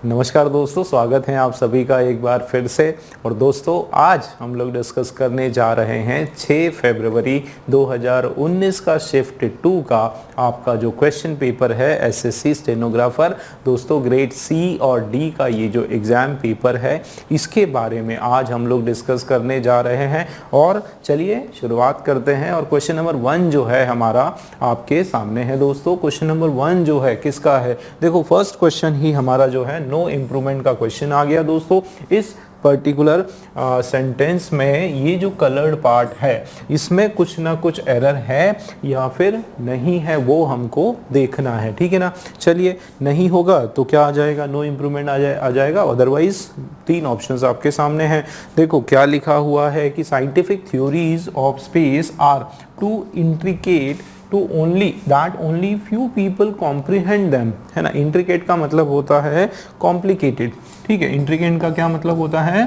नमस्कार दोस्तों, स्वागत है आप सभी का एक बार फिर से। और दोस्तों आज हम लोग डिस्कस करने जा रहे हैं 6 फरवरी 2019 का शिफ्ट 2 का आपका जो क्वेश्चन पेपर है एसएससी स्टेनोग्राफर। दोस्तों ग्रेड सी और डी का ये जो एग्ज़ाम पेपर है इसके बारे में आज हम लोग डिस्कस करने जा रहे हैं। और चलिए शुरुआत करते हैं। और क्वेश्चन नंबर 1 जो है हमारा आपके सामने है। दोस्तों क्वेश्चन नंबर 1 जो है किसका है, देखो फर्स्ट क्वेश्चन ही हमारा जो है नो इम्प्रूवमेंट का क्वेश्चन आ गया। दोस्तों इस पर्टिकुलर सेंटेंस में ये जो कलर्ड पार्ट है इसमें कुछ ना कुछ एरर है या फिर नहीं है, वो हमको देखना है, ठीक है ना। चलिए नहीं होगा तो क्या आ जाएगा, नो इम्प्रूवमेंट आ जाएगा। अदरवाइज 3 ऑप्शंस आपके सामने हैं। देखो क्या लिखा हुआ है कि scientific theories of space are too intricate to only that only few people comprehend them, है ना। इंट्रिकेट का मतलब होता है कॉम्प्लिकेटेड, ठीक है। इंट्रिकेट का क्या मतलब होता है,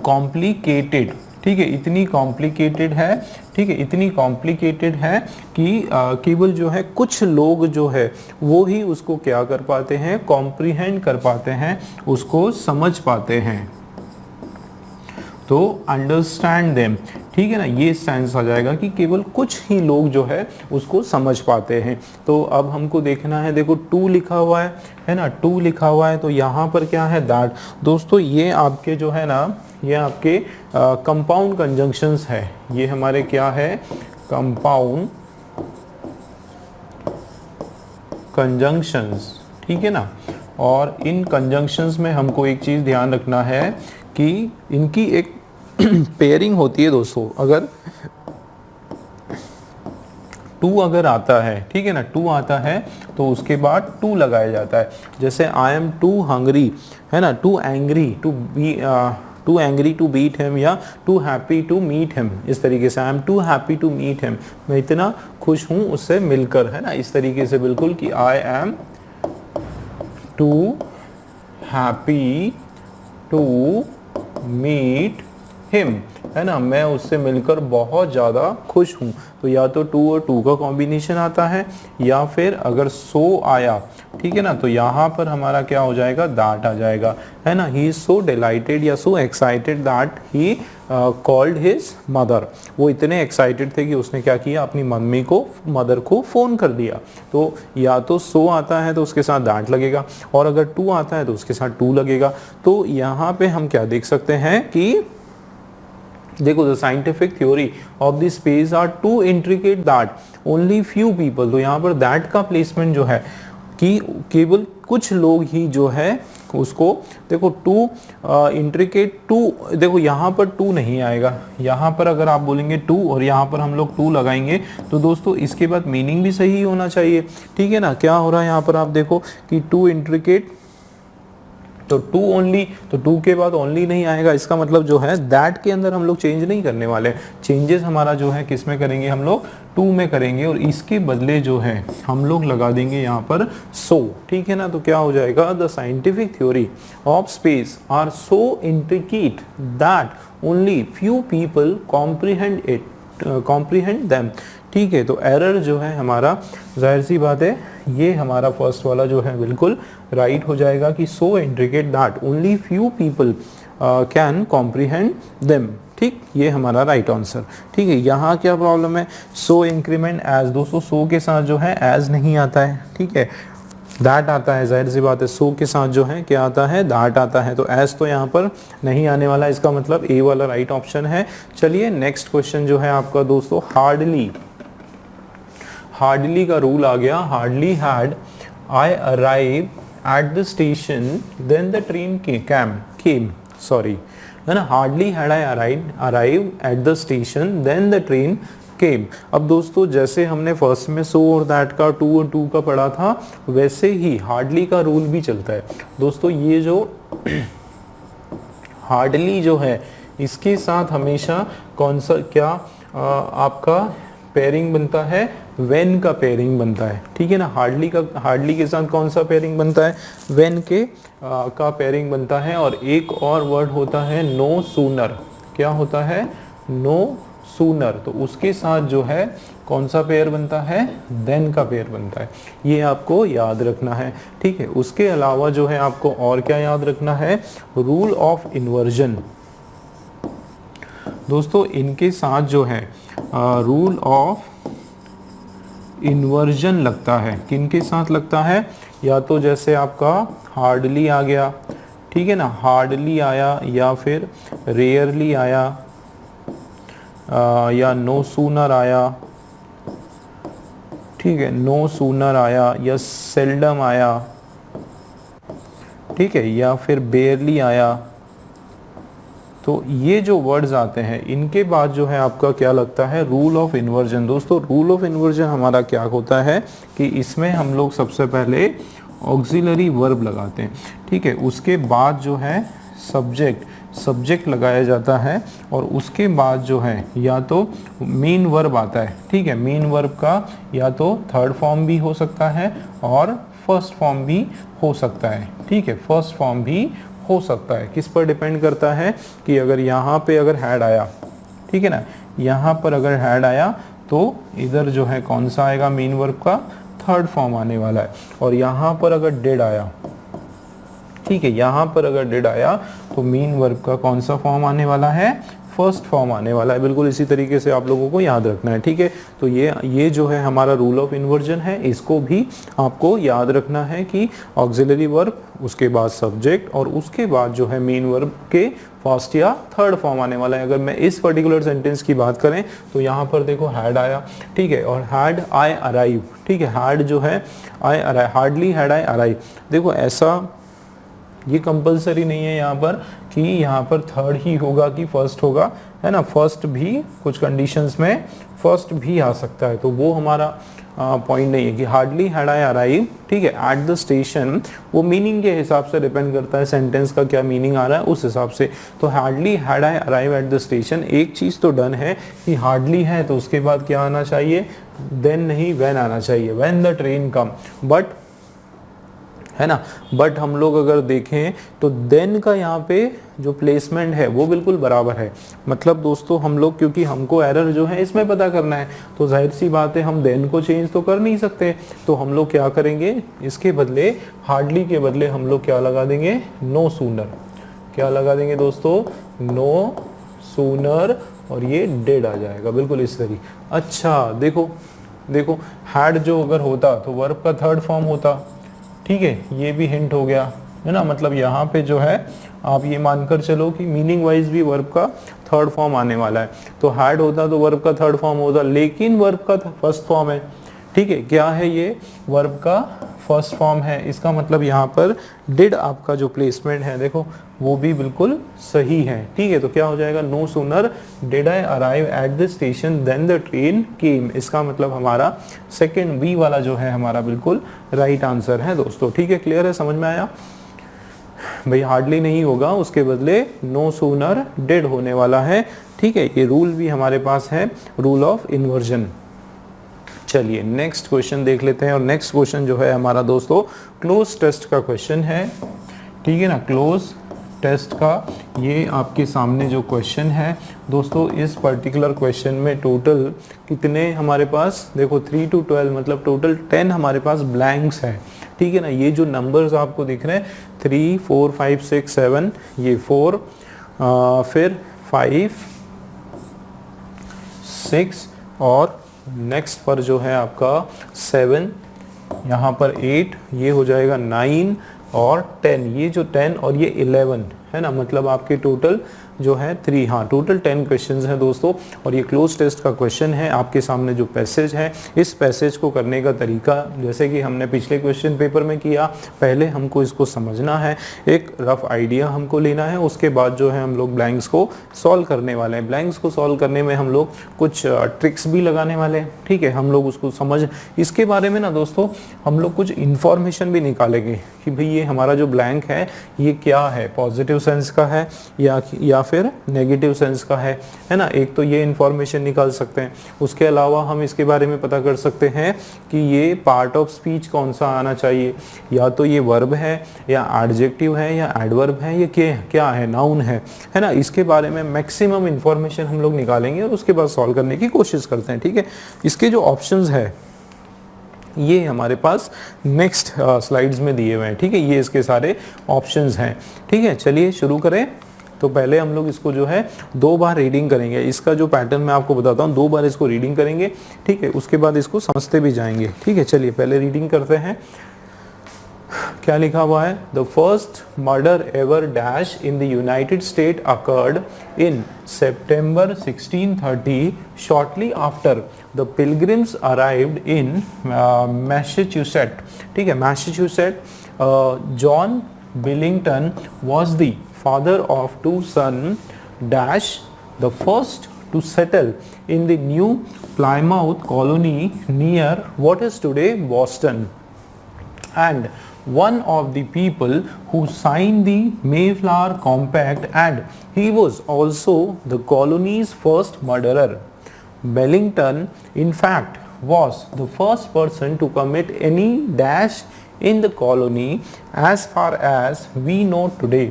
कॉम्प्लिकेटेड, ठीक है। इतनी कॉम्प्लिकेटेड है, ठीक है, इतनी कॉम्प्लिकेटेड है कि केवल जो है कुछ लोग जो है वो ही उसको क्या कर पाते हैं, कॉम्प्रिहेंड कर पाते हैं, उसको समझ पाते हैं। तो अंडरस्टैंड देम, ठीक है ना, ये सेंस आ जाएगा कि केवल कुछ ही लोग जो है उसको समझ पाते हैं। तो अब हमको देखना है, देखो 2 लिखा हुआ है ना, 2 लिखा हुआ है तो यहाँ पर क्या है, दैट। दोस्तों ये आपके जो है ना, ये आपके कंपाउंड कंजंक्शंस है। ये हमारे क्या है, कंपाउंड कंजंक्शंस, ठीक है ना। और इन कंजंक्शंस में हमको एक चीज़ ध्यान रखना है कि इनकी एक पेयरिंग होती है। दोस्तों अगर 2 अगर आता है, ठीक है ना, 2 आता है तो उसके बाद 2 लगाया जाता है। जैसे आई एम टू हंग्री, है ना, too angry to beat him या too happy to meet him. इस तरीके से I am too happy to meet him, मैं इतना खुश हूँ उससे मिलकर, है ना। इस तरीके से बिल्कुल कि I am too happy to meet him, है ना, मैं उससे मिलकर बहुत ज़्यादा खुश हूँ। तो या तो 2 और 2 का कॉम्बिनेशन आता है या फिर अगर सो आया, ठीक है ना, तो यहाँ पर हमारा क्या हो जाएगा, दैट आ जाएगा, है ना। ही इज सो डिलाइटेड या so excited that he called his mother. वो इतने एक्साइटेड थे कि उसने क्या किया, अपनी मम्मी को, मदर को फ़ोन कर दिया। तो या तो सो आता है तो उसके साथ दैट लगेगा, और अगर 2 आता है तो उसके साथ 2 लगेगा। तो यहाँ पे हम क्या देख सकते हैं कि देखो the scientific theory of the space are too intricate that only few people. तो यहाँ पर दैट का प्लेसमेंट जो है कि केवल कुछ लोग ही जो है उसको, देखो 2 इंट्रिकेट 2, देखो यहाँ पर 2 नहीं आएगा। यहाँ पर अगर आप बोलेंगे 2 और यहाँ पर हम लोग 2 लगाएंगे तो दोस्तों इसके बाद मीनिंग भी सही होना चाहिए, ठीक है ना। क्या हो रहा है यहाँ पर, आप देखो कि 2 इंट्रिकेट तो 2 ओनली, तो 2 के बाद ओनली नहीं आएगा। इसका मतलब जो है दैट के अंदर हम लोग चेंज नहीं करने वाले। चेंजेस हमारा जो है किस में करेंगे, हम लोग 2 में करेंगे, और इसके बदले जो है हम लोग लगा देंगे यहाँ पर सो, ठीक है ना। तो क्या हो जाएगा, the scientific theory of space are so intricate that only few people comprehend them, ठीक है। तो एरर जो है हमारा, जाहिर सी बात है, ये हमारा फर्स्ट वाला जो है बिल्कुल राइट हो जाएगा कि so intricate that only few people can comprehend them, ठीक, ये हमारा राइट आंसर, ठीक है। यहाँ क्या प्रॉब्लम है, सो इंक्रीमेंट एज। दोस्तों सो के साथ जो है एज नहीं आता है, ठीक है, दैट आता है। जाहिर सी बात है, सो के साथ जो है क्या आता है, दैट आता है। तो एज तो यहाँ पर नहीं आने वाला, इसका मतलब ए वाला राइट ऑप्शन है। चलिए नेक्स्ट क्वेश्चन जो है आपका दोस्तों, हार्डली का रूल आ गया। Hardly had I arrive at the station then the train came, sorry, है ना। Hardly had I arrive at the station then the train came. अब दोस्तों जैसे हमने फर्स्ट में सो और दैट का 2 और 2 का पढ़ा था, वैसे ही हार्डली का रूल भी चलता है। दोस्तों ये जो हार्डली जो है इसके साथ हमेशा कौन सा क्या आपका पेयरिंग बनता है, वेन का पेयरिंग बनता है, ठीक है ना। हार्डली के साथ कौन सा पेयरिंग बनता है, वेन के का पेयरिंग बनता है। और एक और वर्ड होता है नो सूनर, क्या होता है, नो सूनर, तो उसके साथ जो है कौन सा पेयर बनता है, देन का पेयर बनता है। ये आपको याद रखना है, ठीक है। उसके अलावा जो है आपको और क्या याद रखना है, रूल ऑफ इन्वर्जन। दोस्तों इनके साथ जो है रूल ऑफ इन्वर्जन लगता है, किनके साथ लगता है, या तो जैसे आपका हार्डली आ गया, ठीक है ना, हार्डली आया, या फिर रेयरली आया, या नो सूनर आया, ठीक है, नो सूनर आया, या सेल्डम आया, ठीक है, या फिर बेयरली आया। तो ये जो वर्ड्स आते हैं इनके बाद जो है आपका क्या लगता है, रूल ऑफ इन्वर्जन। दोस्तों रूल ऑफ इन्वर्जन हमारा क्या होता है कि इसमें हम लोग सबसे पहले ऑक्सिलरी वर्ब लगाते हैं, ठीक है, उसके बाद जो है सब्जेक्ट लगाया जाता है, और उसके बाद जो है या तो मेन वर्ब आता है, ठीक है, मेन वर्ब का या तो थर्ड फॉर्म भी हो सकता है और फर्स्ट फॉर्म भी हो सकता है, ठीक है, फर्स्ट फॉर्म भी हो सकता है। किस पर डिपेंड करता है कि अगर यहाँ पे अगर हैड आया, ठीक है ना, यहाँ पर अगर हैड आया तो इधर जो है कौन सा आएगा, मेन वर्ब का थर्ड फॉर्म आने वाला है, और यहाँ पर अगर डिड आया, ठीक है, यहाँ पर अगर डिड आया तो मेन वर्ब का कौन सा फॉर्म आने वाला है, फर्स्ट फॉर्म आने वाला है। बिल्कुल इसी तरीके से आप लोगों को याद रखना है, ठीक है। तो ये जो है हमारा रूल ऑफ इन्वर्जन है, इसको भी आपको याद रखना है कि ऑक्सिलरी वर्ब, उसके बाद सब्जेक्ट, और उसके बाद जो है मेन वर्ब के फर्स्ट या थर्ड फॉर्म आने वाला है। अगर मैं इस पर्टिकुलर सेंटेंस की बात करें तो यहाँ पर देखो हैड आया, ठीक है, और हैड आई अराइव, ठीक है, हैड जो है आई arrive, hardly had I arrive. देखो ऐसा ये कंपलसरी नहीं है यहाँ पर कि यहाँ पर थर्ड ही होगा कि फर्स्ट होगा, है ना, फर्स्ट भी कुछ कंडीशंस में फर्स्ट भी आ सकता है, तो वो हमारा पॉइंट नहीं है कि हार्डली हैड आई अराइव, ठीक है, एट द स्टेशन। वो मीनिंग के हिसाब से डिपेंड करता है, सेंटेंस का क्या मीनिंग आ रहा है उस हिसाब से। तो hardly had I arrive at the station, एक चीज़ तो डन है कि हार्डली है तो उसके बाद क्या आना चाहिए, देन नहीं व्हेन आना चाहिए, when the train come, but, है ना, बट हम लोग अगर देखें तो देन का यहाँ पे जो प्लेसमेंट है वो बिल्कुल बराबर है। मतलब दोस्तों हम लोग, क्योंकि हमको एरर जो है इसमें पता करना है, तो जाहिर सी बात है हम देन को चेंज तो कर नहीं सकते, तो हम लोग क्या करेंगे, इसके बदले हार्डली के बदले हम लोग क्या लगा देंगे, नो सूनर। क्या लगा देंगे दोस्तों, नो सूनर, और ये डेड आ जाएगा, बिल्कुल इस तरीके। अच्छा देखो हैड जो अगर होता तो वर्ब का थर्ड फॉर्म होता, ठीक है, ये भी हिंट हो गया, है ना। मतलब यहाँ पे जो है आप ये मानकर चलो कि मीनिंग वाइज भी वर्ब का थर्ड फॉर्म आने वाला है। तो हैड होता तो वर्ब का थर्ड फॉर्म होता, लेकिन वर्ब का फर्स्ट फॉर्म है, ठीक है, क्या है ये, वर्ब का फर्स्ट फॉर्म है। इसका मतलब यहाँ पर डिड आपका जो प्लेसमेंट है देखो वो भी बिल्कुल सही है, ठीक है। तो क्या हो जाएगा, no sooner did I arrive at the station then the train came. इसका मतलब हमारा सेकंड बी वाला जो है हमारा बिल्कुल राइट आंसर है दोस्तों, ठीक है। क्लियर है, समझ में आया भाई, हार्डली नहीं होगा, उसके बदले नो सूनर डिड होने वाला है, ठीक है। ये रूल भी हमारे पास है, रूल ऑफ इन्वर्जन। चलिए नेक्स्ट क्वेश्चन देख लेते हैं, और नेक्स्ट क्वेश्चन जो है हमारा दोस्तों क्लोज टेस्ट का क्वेश्चन है, ठीक है ना, क्लोज टेस्ट का ये आपके सामने जो क्वेश्चन है दोस्तों। इस पर्टिकुलर क्वेश्चन में टोटल कितने हमारे पास, देखो 3 to 12 मतलब टोटल 10 हमारे पास ब्लैंक्स है, ठीक है ना। ये जो नंबर्स आपको दिख रहे हैं 3 4 5 6 7, ये 4, फिर 5 6, और नेक्स्ट पर जो है आपका 7, यहाँ पर 8, ये हो जाएगा 9 और 10, ये जो 10 और ये 11 है ना, मतलब आपके टोटल जो है 3, हाँ टोटल 10 क्वेश्चंस हैं दोस्तों। और ये क्लोज टेस्ट का क्वेश्चन है, आपके सामने जो पैसेज है, इस पैसेज को करने का तरीका जैसे कि हमने पिछले क्वेश्चन पेपर में किया, पहले हमको इसको समझना है, एक रफ आइडिया हमको लेना है, उसके बाद जो है हम लोग ब्लैंक्स को सॉल्व करने वाले हैं। ब्लैंक्स को सॉल्व करने में हम लोग कुछ ट्रिक्स भी लगाने वाले हैं, ठीक है। हम लोग उसको इसके बारे में ना दोस्तों हम लोग कुछ इन्फॉर्मेशन भी निकालेंगे कि भाई ये हमारा जो ब्लैंक है ये क्या है, पॉजिटिव सेंस का है या फिर नेगेटिव सेंस का है ना। एक तो ये इंफॉर्मेशन निकाल सकते हैं। उसके अलावा हम इसके बारे में पता कर सकते हैं कि ये पार्ट ऑफ स्पीच कौन सा आना चाहिए, या तो ये वर्ब है या एडजेक्टिव है या एडवर्ब है, ये क्या है, नाउन है ना। इसके बारे में मैक्सिमम इंफॉर्मेशन हम लोग निकालेंगे और उसके बाद सॉल्व करने की कोशिश करते हैं, ठीक है। इसके जो ऑप्शंस है ये हमारे पास नेक्स्ट स्लाइड्स में दिए हुए हैं, ठीक है। ये इसके सारे ऑप्शंस हैं, ठीक है। चलिए शुरू करें। तो पहले हम लोग इसको जो है 2 बार रीडिंग करेंगे। इसका जो पैटर्न मैं आपको बताता हूँ, 2 बार इसको रीडिंग करेंगे, ठीक है। उसके बाद इसको समझते भी जाएंगे, ठीक है। चलिए पहले रीडिंग करते हैं। क्या लिखा हुआ है? The first murder ever dash in the United state occurred in September 1630 shortly after the pilgrims arrived in Massachusetts, ठीक है, Massachusetts. John Billington was the father of 2 sons dash the first to settle in the new Plymouth colony near what is today Boston, and one of the people who signed the Mayflower Compact, and he was also the colony's first murderer. Bellington in fact was the first person to commit any dash in the colony as far as we know today.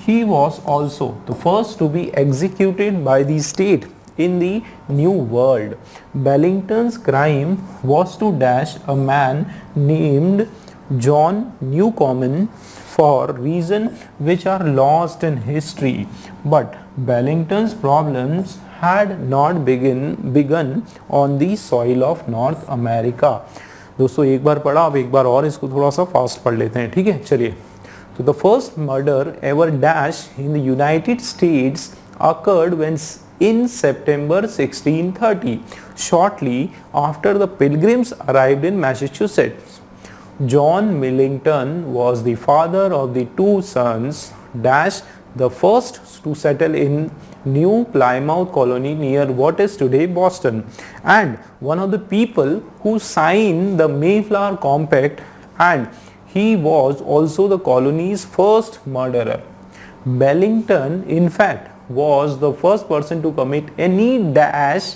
He was also the first to be executed by the state in the New World. Bellington's crime was to dash a man named John Newcomen for reasons which are lost in history. But Bellington's problems had not begun on the soil of North America. दोस्तों एक बार पढ़ा, अब एक बार और इसको थोड़ा सा fast पढ़ लेते हैं, ठीक है। चलिए, so the first murder ever dash in the United States occurred when in September 1630, shortly after the Pilgrims arrived in Massachusetts. John Millington was the father of the 2 sons dash the first to settle in New Plymouth colony near what is today Boston, and one of the people who signed the Mayflower Compact, and he was also the colony's first murderer. Bellington, in fact, was the first person to commit any dash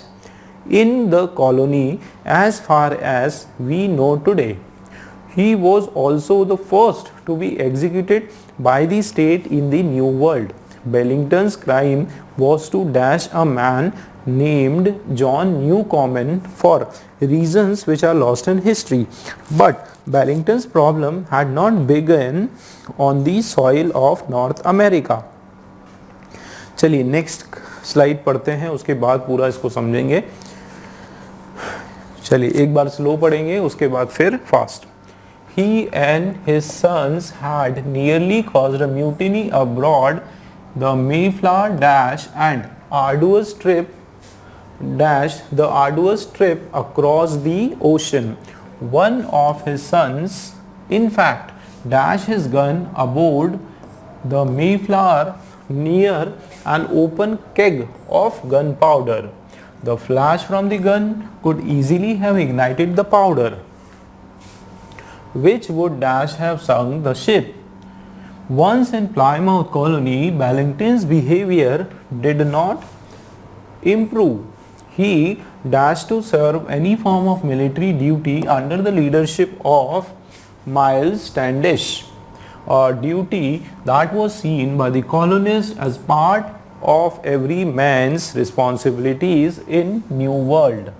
in the colony as far as we know today. He was also the first to be executed by the state in the New World. Bellington's crime was to dash a man named John Newcomen for reasons which are lost in history. But Bellington's problem had not begun on the soil of North America. चलिए next slide पढ़ते हैं, उसके बाद पूरा इसको समझेंगे। चलिए एक बार स्लो पढ़ेंगे, उसके बाद फिर fast. He and his sons had nearly caused a mutiny abroad. The Mayflower dash and arduous trip across the ocean. One of his sons, in fact, dashed his gun aboard the Mayflower near an open keg of gunpowder. The flash from the gun could easily have ignited the powder, which would dash have sunk the ship. Once in Plymouth colony, Bellington's behavior did not improve. He dashed to serve any form of military duty under the leadership of Miles Standish, a duty that was seen by the colonists as part of every man's responsibilities in New World.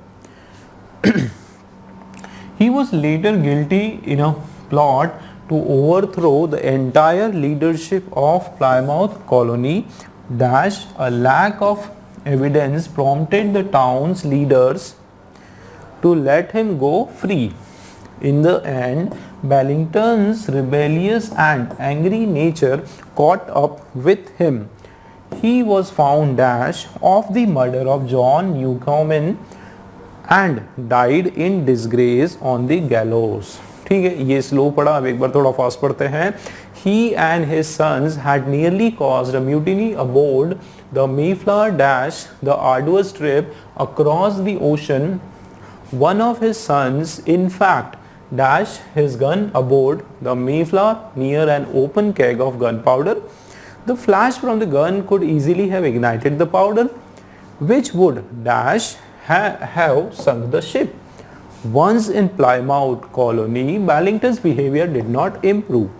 He was later guilty in a plot to overthrow the entire leadership of Plymouth colony. A lack of evidence prompted the town's leaders to let him go free. In the end, Bellington's rebellious and angry nature caught up with him. He was found of the murder of John Newcomen and died in disgrace on the gallows. ठीक है, ये slow पढ़ा, अब एक बार थोड़ा fast पढ़ते हैं। He and his sons had nearly caused a mutiny aboard the Mayflower dash the arduous trip across the ocean. One of his sons, in fact, dashed his gun aboard the Mayflower near an open keg of gunpowder, The flash from the gun could easily have ignited the powder, which would dash have sunk the ship. Once in Plymouth colony, Ballington's behavior did not improve.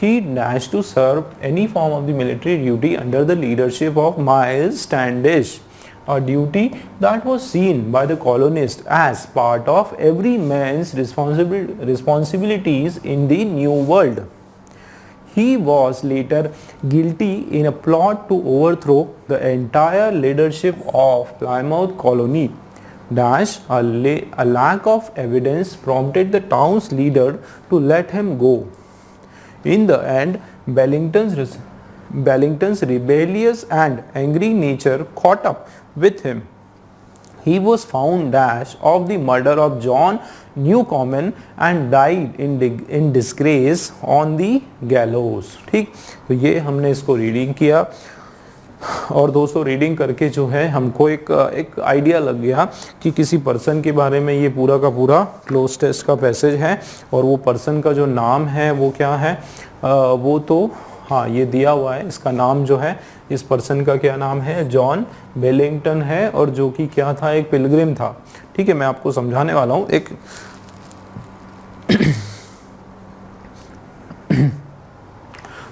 He dashed to serve any form of the military duty under the leadership of Miles Standish, a duty that was seen by the colonists as part of every man's responsibilities in the New World. He was later guilty in a plot to overthrow the entire leadership of Plymouth colony. A lack of evidence prompted the town's leader to let him go. In the end, Bellington's rebellious and angry nature caught up with him. He was found of the murder of John Newcomen and died in disgrace on the gallows. ठीक, तो ये हमने इसको reading किया और दोस्तों reading करके जो है हमको एक आइडिया लग गया कि किसी पर्सन के बारे में ये पूरा का पूरा क्लोज टेस्ट का पैसेज है और वो पर्सन का जो नाम है वो क्या है, वो तो हाँ ये दिया हुआ है। इसका नाम जो है, इस पर्सन का क्या नाम है, जॉन बेलिंगटन है और जो कि क्या था, एक पिलग्रिम था। ठीक है, मैं आपको समझाने वाला हूँ एक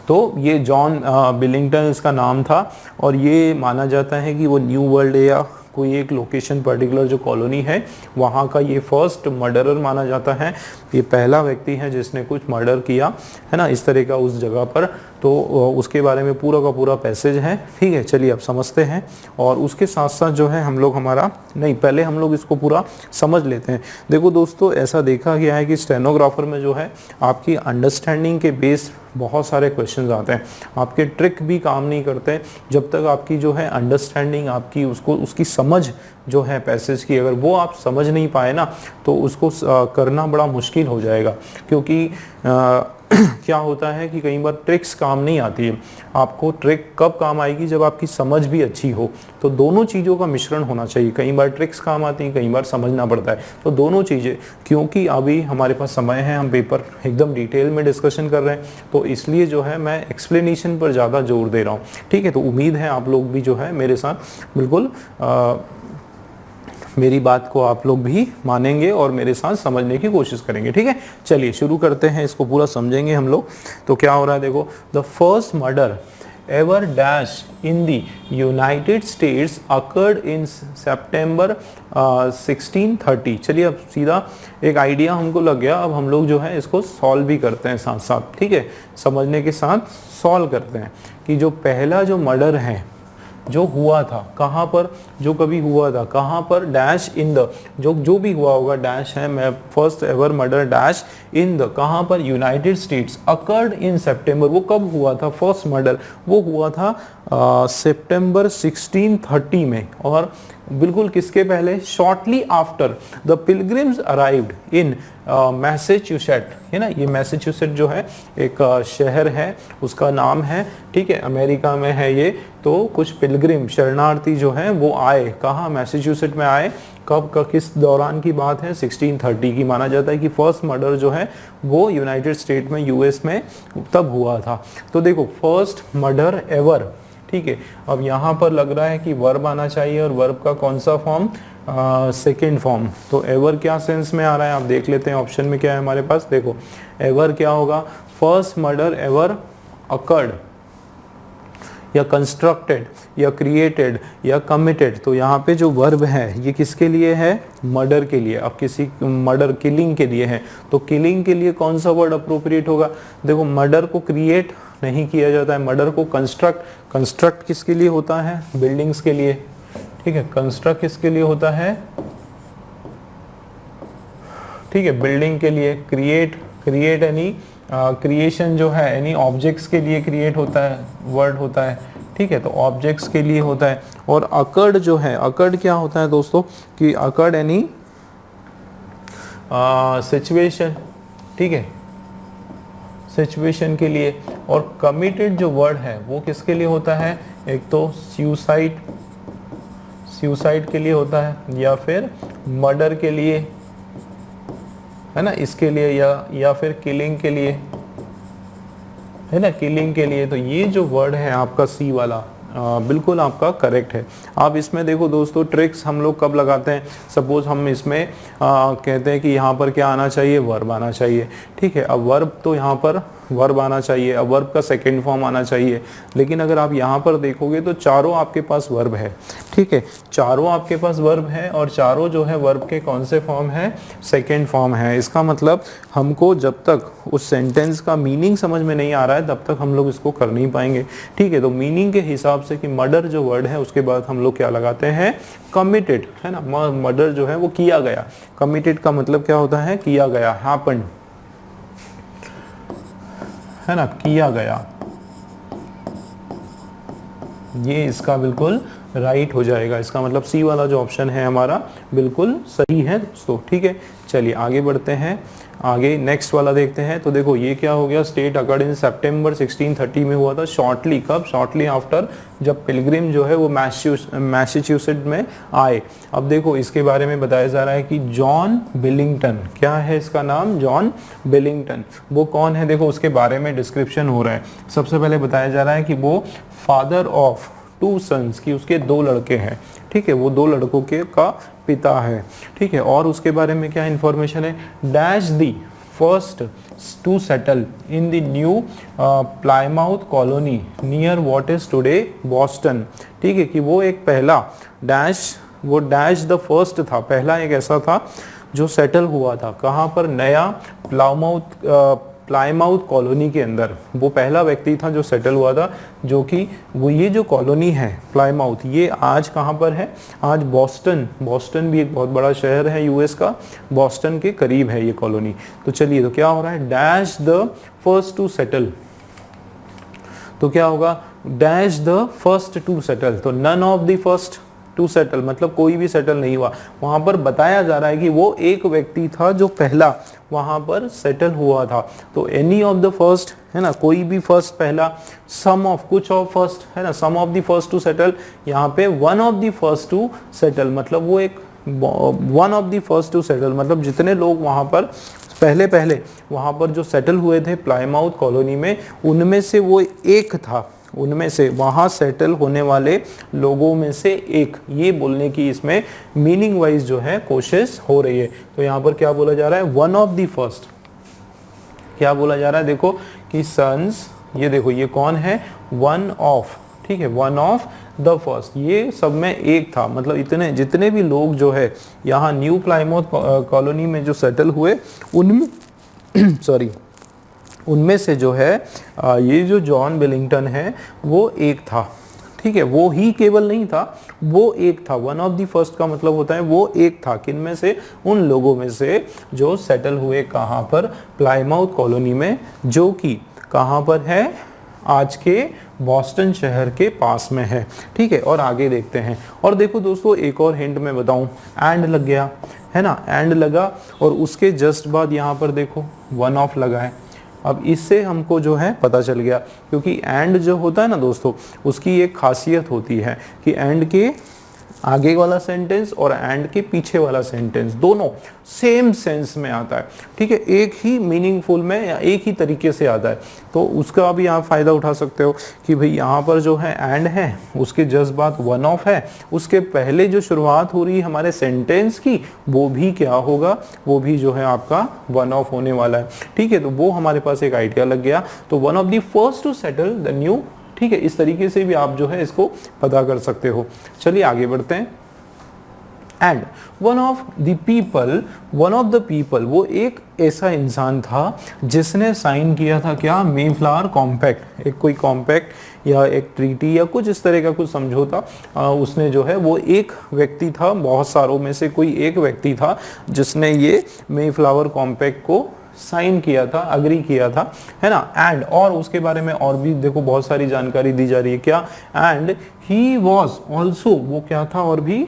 तो ये जॉन बिलिंगटन इसका नाम था और ये माना जाता है कि वो न्यू वर्ल्ड या कोई एक लोकेशन पर्टिकुलर जो कॉलोनी है वहाँ का ये फर्स्ट मर्डरर माना जाता है। ये पहला व्यक्ति है जिसने कुछ मर्डर किया है ना इस तरह का उस जगह पर। तो उसके बारे में पूरा का पूरा पैसेज है। ठीक है, चलिए अब समझते हैं और उसके साथ साथ जो है हम लोग पहले हम लोग इसको पूरा समझ लेते हैं। देखो दोस्तों, ऐसा देखा गया है कि स्टेनोग्राफर में जो है आपकी अंडरस्टैंडिंग के बेस बहुत सारे क्वेश्चंस आते हैं। आपके ट्रिक भी काम नहीं करते जब तक आपकी जो है अंडरस्टैंडिंग, आपकी उसकी समझ जो है पैसेज की, अगर वो आप समझ नहीं पाए ना तो उसको करना बड़ा मुश्किल हो जाएगा। क्योंकि क्या होता है कि कई बार ट्रिक्स काम नहीं आती है। आपको ट्रिक कब काम आएगी, जब आपकी समझ भी अच्छी हो। तो दोनों चीज़ों का मिश्रण होना चाहिए। कई बार ट्रिक्स काम आती हैं, कई बार समझना पड़ता है। तो दोनों चीज़ें, क्योंकि अभी हमारे पास समय है, हम पेपर एकदम डिटेल में डिस्कशन कर रहे हैं, तो इसलिए जो है मैं एक्सप्लेनेशन पर ज़्यादा जोर दे रहा हूँ। ठीक है, तो उम्मीद है आप लोग भी जो है मेरे साथ बिल्कुल मेरी बात को आप लोग भी मानेंगे और मेरे साथ समझने की कोशिश करेंगे। ठीक है, चलिए शुरू करते हैं, इसको पूरा समझेंगे हम लोग। तो क्या हो रहा है, देखो, the first murder ever dash in the United States occurred in September 1630। चलिए अब सीधा एक आइडिया हमको लग गया। अब हम लोग जो है इसको सॉल्व भी करते हैं साथ साथ। ठीक है, समझने के साथ सॉल्व करते हैं कि जो पहला जो मर्डर है जो हुआ था कहाँ पर, जो कभी हुआ था कहाँ पर, डैश इन द, जो भी हुआ होगा डैश है, मैं first ever murder dash in the, कहाँ पर, यूनाइटेड स्टेट्स, अकर्ड इन सितंबर। वो कब हुआ था फर्स्ट मर्डर, वो हुआ था सितंबर 1630 में। और बिल्कुल किसके पहले, shortly after the pilgrims arrived in Massachusetts, है ना। ये मैसेच्यूसेट जो है एक शहर है, उसका नाम है। ठीक है, अमेरिका में है ये। तो कुछ पिलग्रिम शरणार्थी जो हैं वो आए, कहाँ, मैसेच्यूसेट में आए। कब का किस दौरान की बात है, 1630 की। माना जाता है कि फर्स्ट मर्डर जो है वो यूनाइटेड स्टेट में, यूएस में तब हुआ था। तो देखो, फर्स्ट मर्डर एवर। ठीक है, अब यहाँ पर लग रहा है कि वर्ब आना चाहिए और वर्ब का कौन सा फॉर्म, सेकेंड फॉर्म। तो एवर क्या सेंस में आ रहा है, आप देख लेते हैं ऑप्शन में क्या है हमारे पास। देखो, एवर क्या होगा, फर्स्ट मर्डर एवर अकर्ड, या कंस्ट्रक्टेड, या क्रिएटेड, या कमिटेड। तो यहाँ पे जो वर्ब है ये किसके लिए है, मर्डर के लिए। अब किसी मर्डर, किलिंग के लिए है, तो किलिंग के लिए कौन सा वर्ड अप्रोप्रिएट होगा। देखो, मर्डर को क्रिएट नहीं किया जाता है, मर्डर को कंस्ट्रक्ट किसके लिए होता है, बिल्डिंग्स के लिए। ठीक है, कंस्ट्रक्ट किसके लिए होता है, ठीक है, बिल्डिंग के लिए। क्रिएट यानी क्रिएशन जो है यानी ऑब्जेक्ट्स के लिए क्रिएट होता है, वर्ड होता है। ठीक है, तो ऑब्जेक्ट्स के लिए होता है। और अकर्ड जो है, अकर्ड क्या होता है दोस्तों, कि अकर्ड यानी सिचुएशन। ठीक है, सिचुएशन के लिए। और कमिटेड जो वर्ड है वो किसके लिए होता है, एक तो सुसाइड के लिए होता है, या फिर मर्डर के लिए, है ना, इसके लिए, या फिर किलिंग के लिए, है ना, किलिंग के लिए। तो ये जो वर्ड है आपका सी वाला बिल्कुल आपका करेक्ट है। आप इसमें देखो दोस्तों, ट्रिक्स हम लोग कब लगाते हैं, सपोज हम इसमें कहते हैं कि यहाँ पर क्या आना चाहिए, वर्ब आना चाहिए, ठीक है। अब वर्ब तो यहाँ पर वर्ब आना चाहिए, अब वर्ब का सेकंड फॉर्म आना चाहिए, लेकिन अगर आप यहाँ पर देखोगे तो चारों आपके पास वर्ब है, ठीक है, चारों आपके पास वर्ब है, और चारों जो है वर्ब के कौन से फॉर्म है, सेकंड फॉर्म है। इसका मतलब हमको जब तक उस सेंटेंस का मीनिंग समझ में नहीं आ रहा है तब तक हम लोग इसको कर नहीं पाएंगे, ठीक है। तो मीनिंग के हिसाब से कि मर्डर जो वर्ड है उसके बाद हम लोग क्या लगाते हैं, कमिटेड, है ना, मर्डर जो है वो किया गया। कमिटेड का मतलब क्या होता है, किया गया, हैपेंड, है ना, किया गया। ये इसका बिल्कुल राइट हो जाएगा। इसका मतलब सी वाला जो ऑप्शन है हमारा बिल्कुल सही है दोस्तों, ठीक है। चलिए आगे बढ़ते हैं, आगे नेक्स्ट वाला देखते हैं। तो देखो ये क्या हो गया, स्टेट अकर्ड इन सितंबर 1630 में हुआ था। शॉर्टली, कब, शॉर्टली आफ्टर, जब पिलग्रिम जो है वो मैसाचुसेट्स में आए। अब देखो इसके बारे में बताया जा रहा है कि जॉन बिलिंगटन, क्या है इसका नाम, जॉन बिलिंगटन। वो कौन है, देखो उसके बारे में डिस्क्रिप्शन हो रहा है। सबसे पहले बताया जा रहा है कि वो फादर ऑफ 2 सन्स, की उसके 2 लड़के हैं, ठीक है, वो 2 लड़कों के का पिता है, ठीक है। और उसके बारे में क्या इंफॉर्मेशन है, dash the first to settle in the new Plymouth colony near what is today Boston, ठीक है, कि वो एक पहला डैश, वो डैश द फर्स्ट था, पहला एक ऐसा था जो सेटल हुआ था, कहाँ पर, नया प्लायमाउथ कॉलोनी के अंदर। वो पहला व्यक्ति था जो सेटल हुआ था, जो कि वो ये जो कॉलोनी है प्लायमाउथ, ये आज कहाँ पर है, आज बॉस्टन, बॉस्टन भी एक बहुत बड़ा शहर है यूएस का, बॉस्टन के करीब है ये कॉलोनी। तो चलिए, तो क्या हो रहा है, dash the first to settle, तो क्या होगा, dash the first to settle, तो none of the first to settle, मतलब कोई भी सेटल नहीं हुआ। वहां पर बताया जा रहा है कि वो एक व्यक्ति था जो पहला वहां पर सेटल हुआ था। तो एनी ऑफ द फर्स्ट, है ना, कोई भी फर्स्ट, पहला, सम ऑफ, कुछ ऑफ फर्स्ट, है ना, some of the first to settle, यहाँ पे one of the first to settle, मतलब वो एक one of the first to settle, मतलब जितने लोग वहां पर पहले वहां पर जो सेटल हुए थे प्लायमाउथ कॉलोनी में, उनमें से वो एक था, उनमें से, वहां सेटल होने वाले लोगों में से एक, ये बोलने की इसमें मीनिंग वाइज जो है कोशिश हो रही है। तो यहाँ पर क्या बोला जा रहा है, वन ऑफ द फर्स्ट, क्या बोला जा रहा है, देखो कि सन्स, ये देखो ये कौन है, वन ऑफ, ठीक है, वन ऑफ द फर्स्ट, ये सब में एक था, मतलब इतने जितने भी लोग जो है यहाँ न्यू प्लायमाउथ कॉलोनी में जो सेटल हुए उनमें सॉरी उनमें से जो है ये जो जॉन बिलिंगटन है वो एक था, ठीक है, वो ही केवल नहीं था, वो एक था। वन ऑफ द फर्स्ट का मतलब होता है वो एक था, किन में से, उन लोगों में से जो सेटल हुए कहाँ पर, प्लायमाउथ कॉलोनी में, जो कि कहाँ पर है, आज के बॉस्टन शहर के पास में है, ठीक है। और आगे देखते हैं, और देखो दोस्तों एक और हिंट मैं बताऊं, एंड लग गया, है ना, एंड लगा, और उसके जस्ट बाद यहाँ पर देखो वन ऑफ लगा है। अब इससे हमको जो है पता चल गया, क्योंकि एंड जो होता है ना दोस्तों, उसकी एक खासियत होती है कि एंड के आगे वाला सेंटेंस और एंड के पीछे वाला सेंटेंस दोनों सेम सेंस में आता है, ठीक है, एक ही मीनिंगफुल में या एक ही तरीके से आता है। तो उसका भी आप फायदा उठा सकते हो कि भाई यहाँ पर जो है एंड है, उसके जस्ट बाद वन ऑफ है, उसके पहले जो शुरुआत हो रही है हमारे सेंटेंस की, वो भी क्या होगा, वो भी जो है आपका वन ऑफ होने वाला है, ठीक है। तो वो हमारे पास एक आइडिया लग गया। तो one of the first to settle the new, ठीक है, इस तरीके से भी आप जो है इसको पता कर सकते हो। चलिए आगे बढ़ते हैं। And one of the people, वो एक ऐसा इंसान था जिसने साइन किया था क्या, मेफ्लावर कॉम्पैक्ट, एक कोई कॉम्पैक्ट या एक ट्रीटी या कुछ इस तरह का कुछ समझौता उसने जो है, वो एक व्यक्ति था, बहुत सारों में से कोई एक व्यक्ति था जिसने ये मेफ्लावर कॉम्पैक्ट को साइन किया था, अग्री किया था, है ना। एंड, और उसके बारे में और भी देखो बहुत सारी जानकारी दी जा रही है, क्या, एंड ही वॉज ऑल्सो, वो क्या था और भी,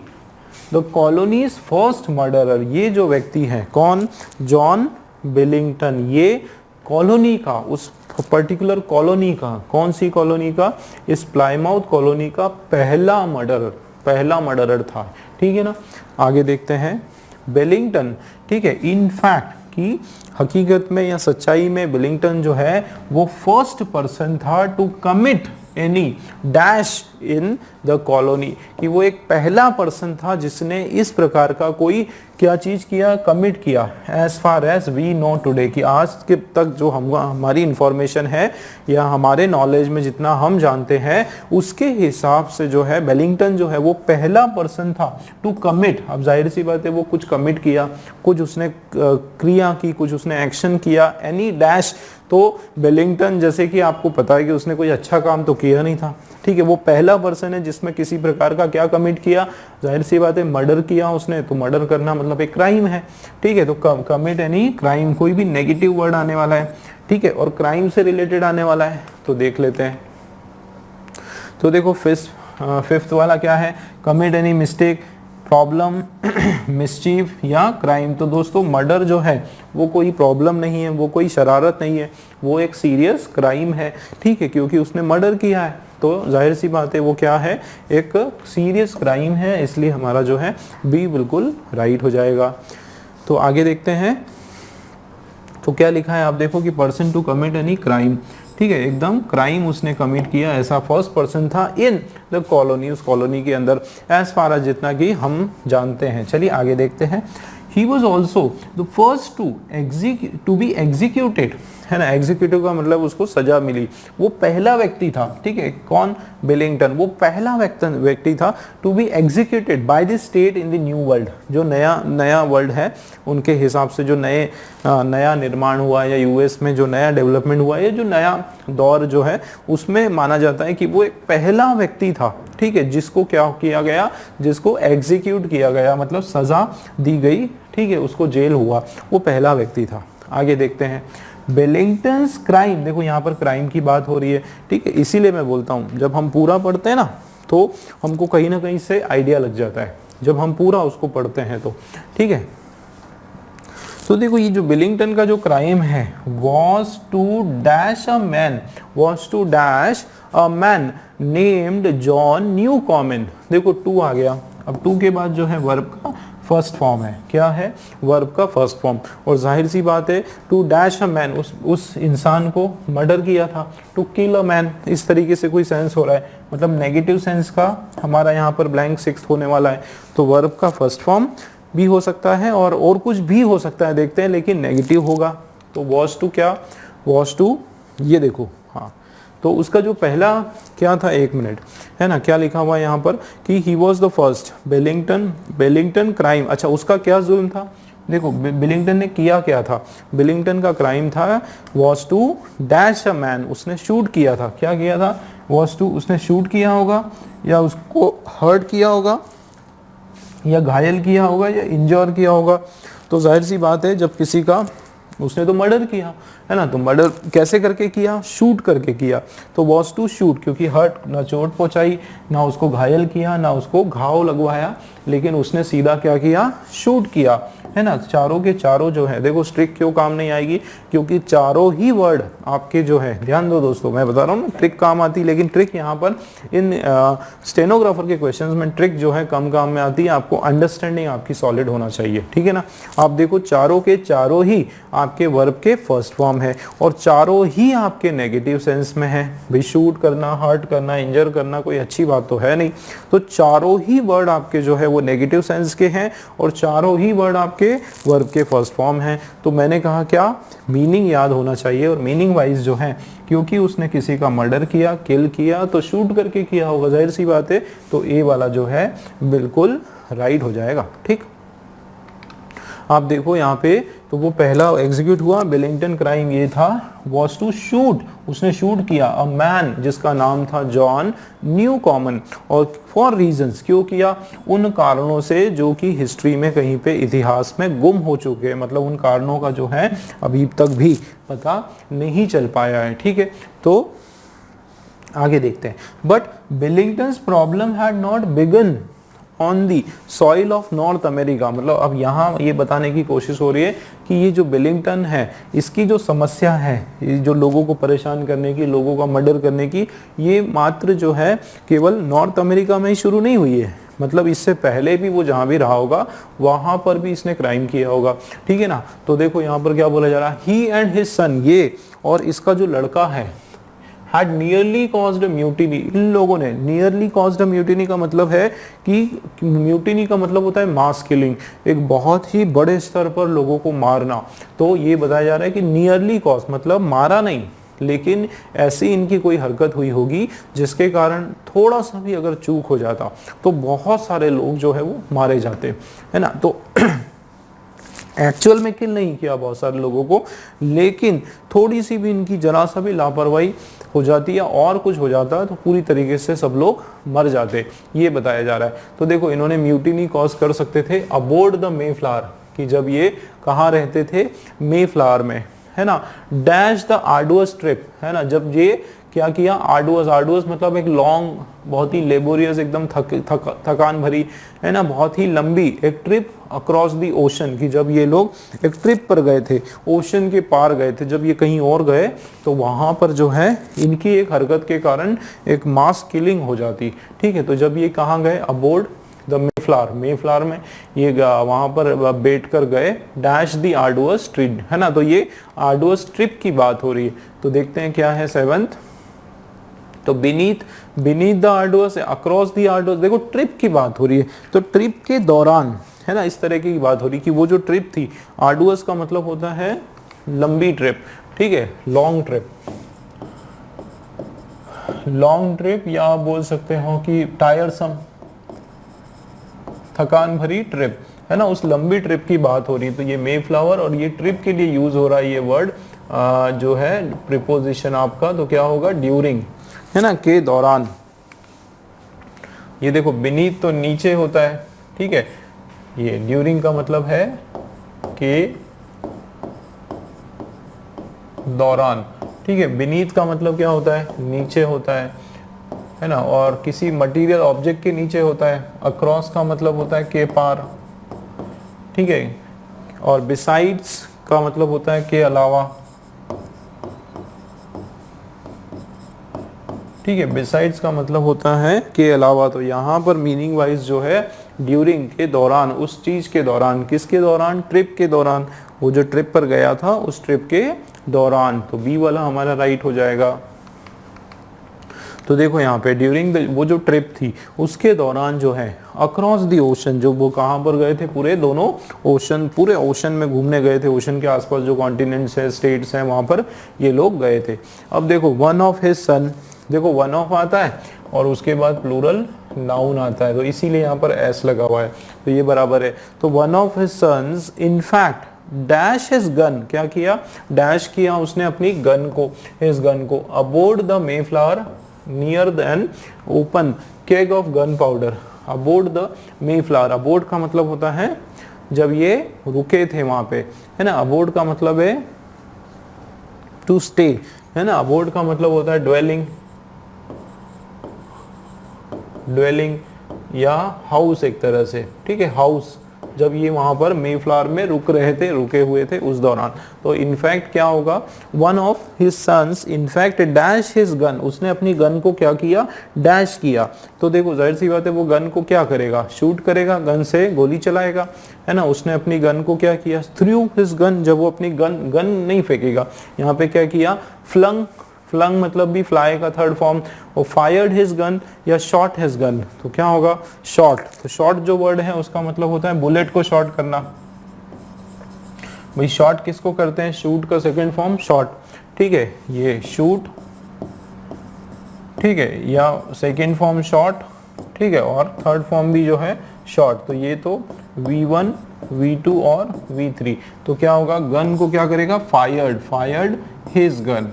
द कॉलोनीज फर्स्ट मर्डरर, ये जो व्यक्ति है कौन, जॉन बिलिंगटन, ये कॉलोनी का, उस पर्टिकुलर कॉलोनी का, कौन सी कॉलोनी का, इस प्लायमाउथ कॉलोनी का पहला मर्डरर था, ठीक है ना। आगे देखते हैं, बिलिंगटन, ठीक है, इन फैक्ट कि हकीकत में या सच्चाई में बिलिंगटन जो है वो फर्स्ट पर्सन था to commit any dash in the colony, कि वो एक पहला पर्सन था जिसने इस प्रकार का कोई क्या चीज किया, कमिट किया। As far as we know today, कि आज के तक जो हमारी इंफॉर्मेशन है या हमारे नॉलेज में जितना हम जानते हैं उसके हिसाब से जो है बिलिंगटन जो है वो पहला पर्सन था टू कमिट। अब जाहिर सी बात है वो कुछ कमिट किया, कुछ उसने क्रिया की, कुछ उसने एक्शन किया, एनी डैश। तो बिलिंगटन जैसे कि आपको पता है कि उसने कोई अच्छा काम तो किया नहीं था, ठीक है। वो पहला पर्सन है जिसमें किसी प्रकार का क्या कमिट किया, जाहिर सी बात है मर्डर किया उसने, तो मर्डर करना मतलब एक क्राइम है, ठीक है। तो कमिट एनी क्राइम, कोई भी नेगेटिव वर्ड आने वाला है, ठीक है, और क्राइम से रिलेटेड आने वाला है, तो देख लेते हैं। तो देखो फिफ्थ वाला क्या है, commit any mistake, problem, mischief या क्राइम। तो दोस्तों मर्डर जो है वो कोई प्रॉब्लम नहीं है, वो कोई शरारत नहीं है, वो एक सीरियस क्राइम है, ठीक है, क्योंकि उसने मर्डर किया है। तो जाहिर सी बात है वो क्या है, एक सीरियस क्राइम है, इसलिए हमारा जो है बी बिल्कुल राइट हो जाएगा। तो आगे देखते हैं, तो क्या लिखा है आप देखो कि person to commit any crime, ठीक है, एकदम क्राइम उसने कमिट किया, ऐसा फर्स्ट पर्सन था इन द कॉलोनी, उस कॉलोनी के अंदर, एज फार एज जितना कि हम जानते हैं। चलिए आगे देखते हैं। He was also the first to be executed, है ना, एग्जीक्यूटिव का मतलब उसको सजा मिली, वो पहला व्यक्ति था, ठीक है। कौन, बिलिंगटन, वो पहला व्यक्ति था to be executed by the state in the new world, जो नया वर्ल्ड है उनके हिसाब से जो नया निर्माण हुआ या यूएस में जो नया डेवलपमेंट हुआ है, जो नया दौर जो है उसमें माना जाता है कि वो एक पहला व्यक्ति था, ठीक है, जिसको क्या किया गया, जिसको एग्जीक्यूट किया गया, मतलब सजा दी गई, ठीक है, उसको जेल हुआ, वो पहला व्यक्ति था। आगे देखते हैं, बिलिंगटन्स क्राइम, देखो यहाँ पर क्राइम की बात हो रही है, ठीक है, इसीलिए मैं बोलता हूँ जब हम पूरा पढ़ते हैं ना तो हमको कहीं ना कहीं से आइडिया लग जाता है, जब हम पूरा उसको पढ़ते हैं तो, ठीक है। तो देखो ये जो बिलिंगटन का जो क्राइम है, was to dash a man named John Newcomen. देखो टू आ गया, अब टू के बाद जो है वर्ब का फर्स्ट फॉर्म है, क्या है, वर्ब का फर्स्ट फॉर्म, और जाहिर सी बात है टू डैश अ मैन, उस इंसान को मर्डर किया था, टू किल अ मैन, इस तरीके से कोई सेंस हो रहा है, मतलब नेगेटिव सेंस का हमारा यहाँ पर ब्लैंक सिक्स्थ होने वाला है, तो वर्ब का फर्स्ट फॉर्म भी हो सकता है और कुछ भी हो सकता है, देखते हैं, लेकिन नेगेटिव होगा। तो वॉज टू क्या, वॉज टू, ये देखो, हाँ, तो उसका जो पहला क्या था, एक मिनट, है ना, क्या लिखा हुआ है यहाँ पर कि he was the first, Billington crime, अच्छा उसका क्या जुल्म था, देखो बिलिंगटन ने किया क्या था, बिलिंगटन का क्राइम था was to dash a man, उसने शूट किया था, क्या किया था, वॉज टू, उसने शूट किया होगा या उसको हर्ट किया होगा या घायल किया होगा या इंजोर किया होगा। तो जाहिर सी बात है जब किसी का, उसने तो मर्डर किया है ना, तो मर्डर कैसे करके किया, शूट करके किया, तो वॉज टू शूट, क्योंकि हर्ट, ना चोट पहुंचाई, ना उसको घायल किया, ना उसको घाव लगवाया, लेकिन उसने सीधा क्या किया, शूट किया, है ना। चारों के चारों जो है, देखो ट्रिक क्यों काम नहीं आएगी, क्योंकि चारों ही वर्ड आपके जो है, ध्यान दो दोस्तों, मैं बता रहा हूँ ना ट्रिक काम आती, लेकिन ट्रिक यहाँ पर इन स्टेनोग्राफर के क्वेश्चंस में ट्रिक जो है कम काम में आती है, आपको अंडरस्टैंडिंग आपकी सॉलिड होना चाहिए, ठीक है ना। आप देखो चारों के चारों ही आपके वर्ब के फर्स्ट फॉर्म है और चारों ही आपके नेगेटिव सेंस में है, भी शूट करना, हर्ट करना, इंजर करना कोई अच्छी बात तो है नहीं, तो चारों ही वर्ड आपके जो है वो नेगेटिव सेंस के हैं और चारों ही वर्ड आपके वर्ब के फर्स्ट फॉर्म हैं। तो मैंने कहा क्या, मीनिंग याद होना चाहिए, और मीनिंग वाइज जो है, क्योंकि उसने किसी का मर्डर किया, किल किया, तो शूट करके किया होगा, जाहिर सी बात है, तो ए वाला जो है बिल्कुल राइट हो जाएगा, ठीक। आप देखो यहाँ पे, तो वो पहला एग्जीक्यूट हुआ बिलिंगटन क्राइम, ये था वॉज टू शूट, उसने शूट किया अ मैन जिसका नाम था जॉन न्यूकॉमन, और फॉर रीजंस, क्यों किया, उन कारणों से जो कि हिस्ट्री में कहीं पे इतिहास में गुम हो चुके हैं, मतलब उन कारणों का जो है अभी तक भी पता नहीं चल पाया है, ठीक है। तो आगे देखते हैं, but Billington's problem had not begun on the soil of North America. मतलब अब यहाँ ये बताने की कोशिश हो रही है कि ये जो बिलिंगटन है इसकी जो समस्या है, ये जो लोगों को परेशान करने की, लोगों का मर्डर करने की, ये मात्र जो है केवल नॉर्थ अमेरिका में ही शुरू नहीं हुई है, मतलब इससे पहले भी वो जहाँ भी रहा होगा वहाँ पर भी इसने क्राइम किया होगा, ठीक है ना। तो देखो यहाँ पर क्या बोला जा रहा है, ही एंड हिज सन, ये और इसका जो लड़का है, had nearly caused a mutiny, इन लोगों ने nearly caused a mutiny का मतलब है कि म्यूटिनी का मतलब होता है मास किलिंग, एक बहुत ही बड़े स्तर पर लोगों को मारना। तो ये बताया जा रहा है कि नियरली कॉज मतलब मारा नहीं, लेकिन ऐसी इनकी कोई हरकत हुई होगी जिसके कारण थोड़ा सा भी अगर चूक हो जाता तो बहुत सारे लोग जो है वो मारे जाते, है ना। तो एक्चुअल में किल नहीं किया बहुत सारे लोगों को, लेकिन थोड़ी सी भी इनकी जरा सा भी लापरवाही हो जाती है और कुछ हो जाता है तो पूरी तरीके से सब लोग मर जाते, ये बताया जा रहा है। तो देखो इन्होंने म्यूटिनी कॉज कर सकते थे अबोर्ड द मेफ्लावर, कि जब ये कहाँ रहते थे, मेफ्लावर में, है ना। डैश द आर्डुअस ट्रिप, है ना, जब ये क्या किया, आर्डुअस, आर्डुअस मतलब एक लॉन्ग, बहुत ही लेबोरियस, एकदम थकान भरी, है ना, बहुत ही लंबी एक ट्रिप अक्रॉस दी ओशन, की जब ये लोग एक ट्रिप पर गए थे, ओशन के पार गए थे, जब ये कहीं और गए तो वहाँ पर जो है इनकी एक हरकत के कारण एक मास किलिंग हो जाती, ठीक है। तो जब ये कहाँ गए, अबोर्ड द मेफ्लावर, मेफ्लावर में ये वहां पर बैठ कर गए, डैश दी आर्डुअस ट्रिप, है ना। तो ये आर्डुअस ट्रिप की बात हो रही है। तो देखते हैं क्या है सेवंथ, तो beneath the arduous, across the arduous, देखो ट्रिप की बात हो रही है, तो ट्रिप के दौरान, है ना, इस तरह की बात हो रही कि वो जो ट्रिप थी, आर्डुअस का मतलब होता है लंबी ट्रिप, ठीक है, लॉन्ग ट्रिप, लॉन्ग ट्रिप, या आप बोल सकते हो कि टायरसम, थकान भरी ट्रिप, है ना, उस लंबी ट्रिप की बात हो रही है। तो ये मेफ्लावर और ये ट्रिप के लिए यूज हो रहा है ये वर्ड जो है प्रीपोजिशन आपका, तो क्या होगा, ड्यूरिंग, है ना, के दौरान। ये देखो बीनीथ तो नीचे होता है, ठीक है, ये ड्यूरिंग का मतलब है के दौरान, ठीक है। बीनीथ का मतलब क्या होता है, नीचे होता है ना, और किसी मटेरियल ऑब्जेक्ट के नीचे होता है। अक्रॉस का मतलब होता है के पार, ठीक है, और बिसाइड्स का मतलब होता है के अलावा, ठीक है, बिसाइड्स का मतलब होता है के अलावा। तो यहाँ पर मीनिंग वाइज जो है ड्यूरिंग के दौरान, उस चीज के दौरान, किसके दौरान, ट्रिप के दौरान, वो जो ट्रिप पर गया था उस ट्रिप के दौरान। तो बी वाला हमारा राइट हो जाएगा। तो देखो यहाँ पे ड्यूरिंग वो जो ट्रिप थी उसके दौरान जो है अक्रॉस दी ओशन, जो वो कहाँ पर गए थे, पूरे दोनों ओशन, पूरे ओशन में घूमने गए थे, ओशन के आसपास जो कॉन्टिनेंट्स है, स्टेट्स हैं, वहाँ पर ये लोग गए थे। अब देखो वन ऑफ हिज सन, देखो वन ऑफ आता है और उसके बाद प्लूरल नाउन आता है, तो इसीलिए यहाँ पर एस लगा हुआ है, तो ये बराबर है। तो one of his sons in fact dash his gun, क्या किया, डैश किया उसने अपनी गन को, हिज गन को, aboard the Mayflower near an open keg of gunpowder, aboard the Mayflower. Aboard का मतलब होता है जब ये रुके थे वहां पे, है ना, अबोर्ड का मतलब है टू स्टे, है ना, अबोर्ड का मतलब होता है ड्वेलिंग, ड्वेलिंग या हाउस एक तरह से, ठीक है, हाउस, जब ये वहां पर मेफ्लावर में रुक रहे थे, रुके हुए थे उस दौरान। तो इनफैक्ट क्या होगा, one of his sons in fact dash his gun, उसने अपनी गन को क्या किया, डैश किया। तो देखो जाहिर सी बात है वो गन को क्या करेगा, शूट करेगा, गन से गोली चलाएगा, है ना। उसने अपनी गन को क्या किया, थ्रू हिज गन, जब वो अपनी गन नहीं फेंकेगा, यहाँ पे क्या किया, फ्लंग, फ्लंग मतलब भी फ्लाई का थर्ड फॉर्म, वो फायर्ड हिज गन या शॉट हिज गन, तो क्या होगा, शॉट। तो शॉट जो वर्ड है उसका मतलब होता है बुलेट को शॉट करना। भाई शॉट किसको करते हैं, शूट का सेकंड फॉर्म शॉट, ठीक है, ये शूट, ठीक है, या सेकंड फॉर्म शॉट, ठीक है, और थर्ड फॉर्म भी जो है शॉट। तो ये तो V1, V2 और V3, तो क्या होगा, गन को क्या करेगा, फायर्ड, फायर्ड हिज गन,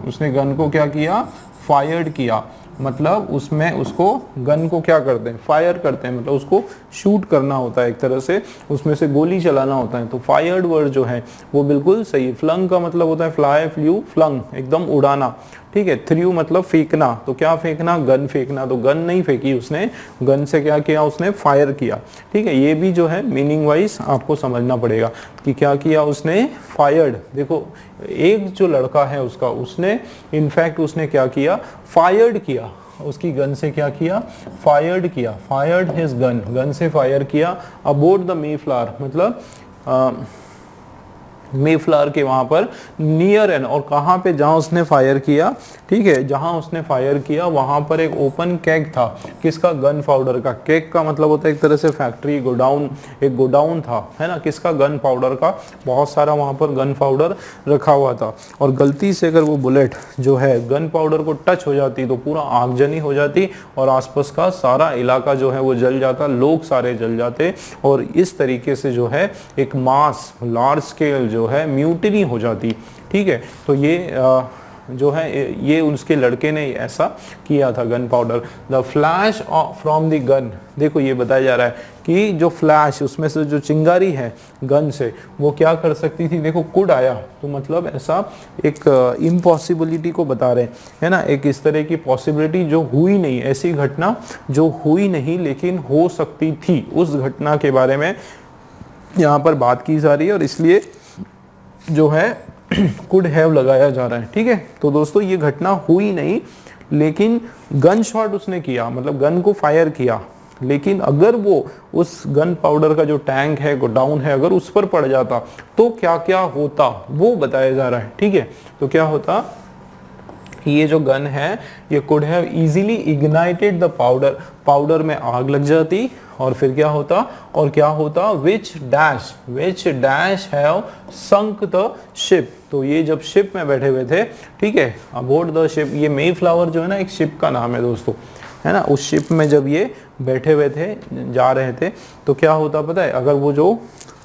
उसने गन को क्या किया, फायर्ड किया, मतलब उसमें उसको गन को क्या करते हैं, फायर करते हैं, मतलब उसको शूट करना होता है एक तरह से, उसमें से गोली चलाना होता है। तो फायर्ड वर्ड जो है वो बिल्कुल सही है। फ्लंग का मतलब होता है फ्लाई, फ्लू, फ्लंग, एकदम उड़ाना, ठीक है। थ्रू मतलब फेंकना, तो क्या फेंकना, गन फेंकना, तो गन नहीं फेंकी उसने, गन से क्या किया उसने, फायर किया, ठीक है। ये भी जो है मीनिंग वाइज आपको समझना पड़ेगा कि क्या किया उसने, फायर्ड। देखो एक जो लड़का है उसका, उसने इनफैक्ट उसने क्या किया, फायर्ड किया, उसकी गन से क्या किया, फायर्ड किया, फायर्ड हिज गन, गन से फायर किया अबोर्ड द मेफ्लावर, मतलब मेफ्लावर के वहां पर नियर एंड, और कहां पे, जहां उसने फायर किया, ठीक है, जहां उसने फायर किया वहां पर एक ओपन केग था, किसका, गन पाउडर का। केग का मतलब होता है एक तरह से फैक्ट्री, गोडाउन, एक गोडाउन था, है ना, किसका, गन पाउडर का, बहुत सारा वहां पर गन पाउडर रखा हुआ था। और गलती से अगर वो बुलेट जो है गन पाउडर को टच हो जाती तो पूरा आगजनी हो जाती और आसपास का सारा इलाका जो है वो जल जाता, लोग सारे जल जाते, और इस तरीके से जो है एक मास, लार्ज स्केल जो है म्यूटिनी हो जाती, ठीक है। तो ये जो है ये उसके लड़के ने ऐसा किया था, gun powder. The flash from the gun, देखो ये बताया जा रहा है कि जो फ्लैश, उसमें से जो चिंगारी है गन से, वो क्या कर सकती थी, देखो कुड आया, तो मतलब ऐसा एक इम्पॉसिबिलिटी को बता रहे हैं ना, एक इस तरह की पॉसिबिलिटी जो हुई नहीं, ऐसी घटना जो हुई नहीं लेकिन हो सकती थी, उस घटना के बारे में यहाँ पर बात की जा रही है, और इसलिए जो है कुड हैव लगाया जा रहा है, ठीक है। तो दोस्तों ये घटना हुई नहीं लेकिन गन शॉट उसने किया, मतलब गन को फायर किया, लेकिन अगर वो उस गन पाउडर का जो टैंक है, गोडाउन है, अगर उस पर पड़ जाता तो क्या क्या होता वो बताया जा रहा है, ठीक है। तो क्या होता, ये जो गन है ये could have easily ignited the powder, powder में आग लग जाती, और फिर क्या होता, और क्या होता, which dash have sunk the ship, तो ये जब शिप में बैठे हुए थे, ठीक है, अबोर्ड द शिप, ये मेफ्लावर जो है ना एक शिप का नाम है दोस्तों, है ना, उस शिप में जब ये बैठे हुए थे, जा रहे थे, तो क्या होता पता है, अगर वो जो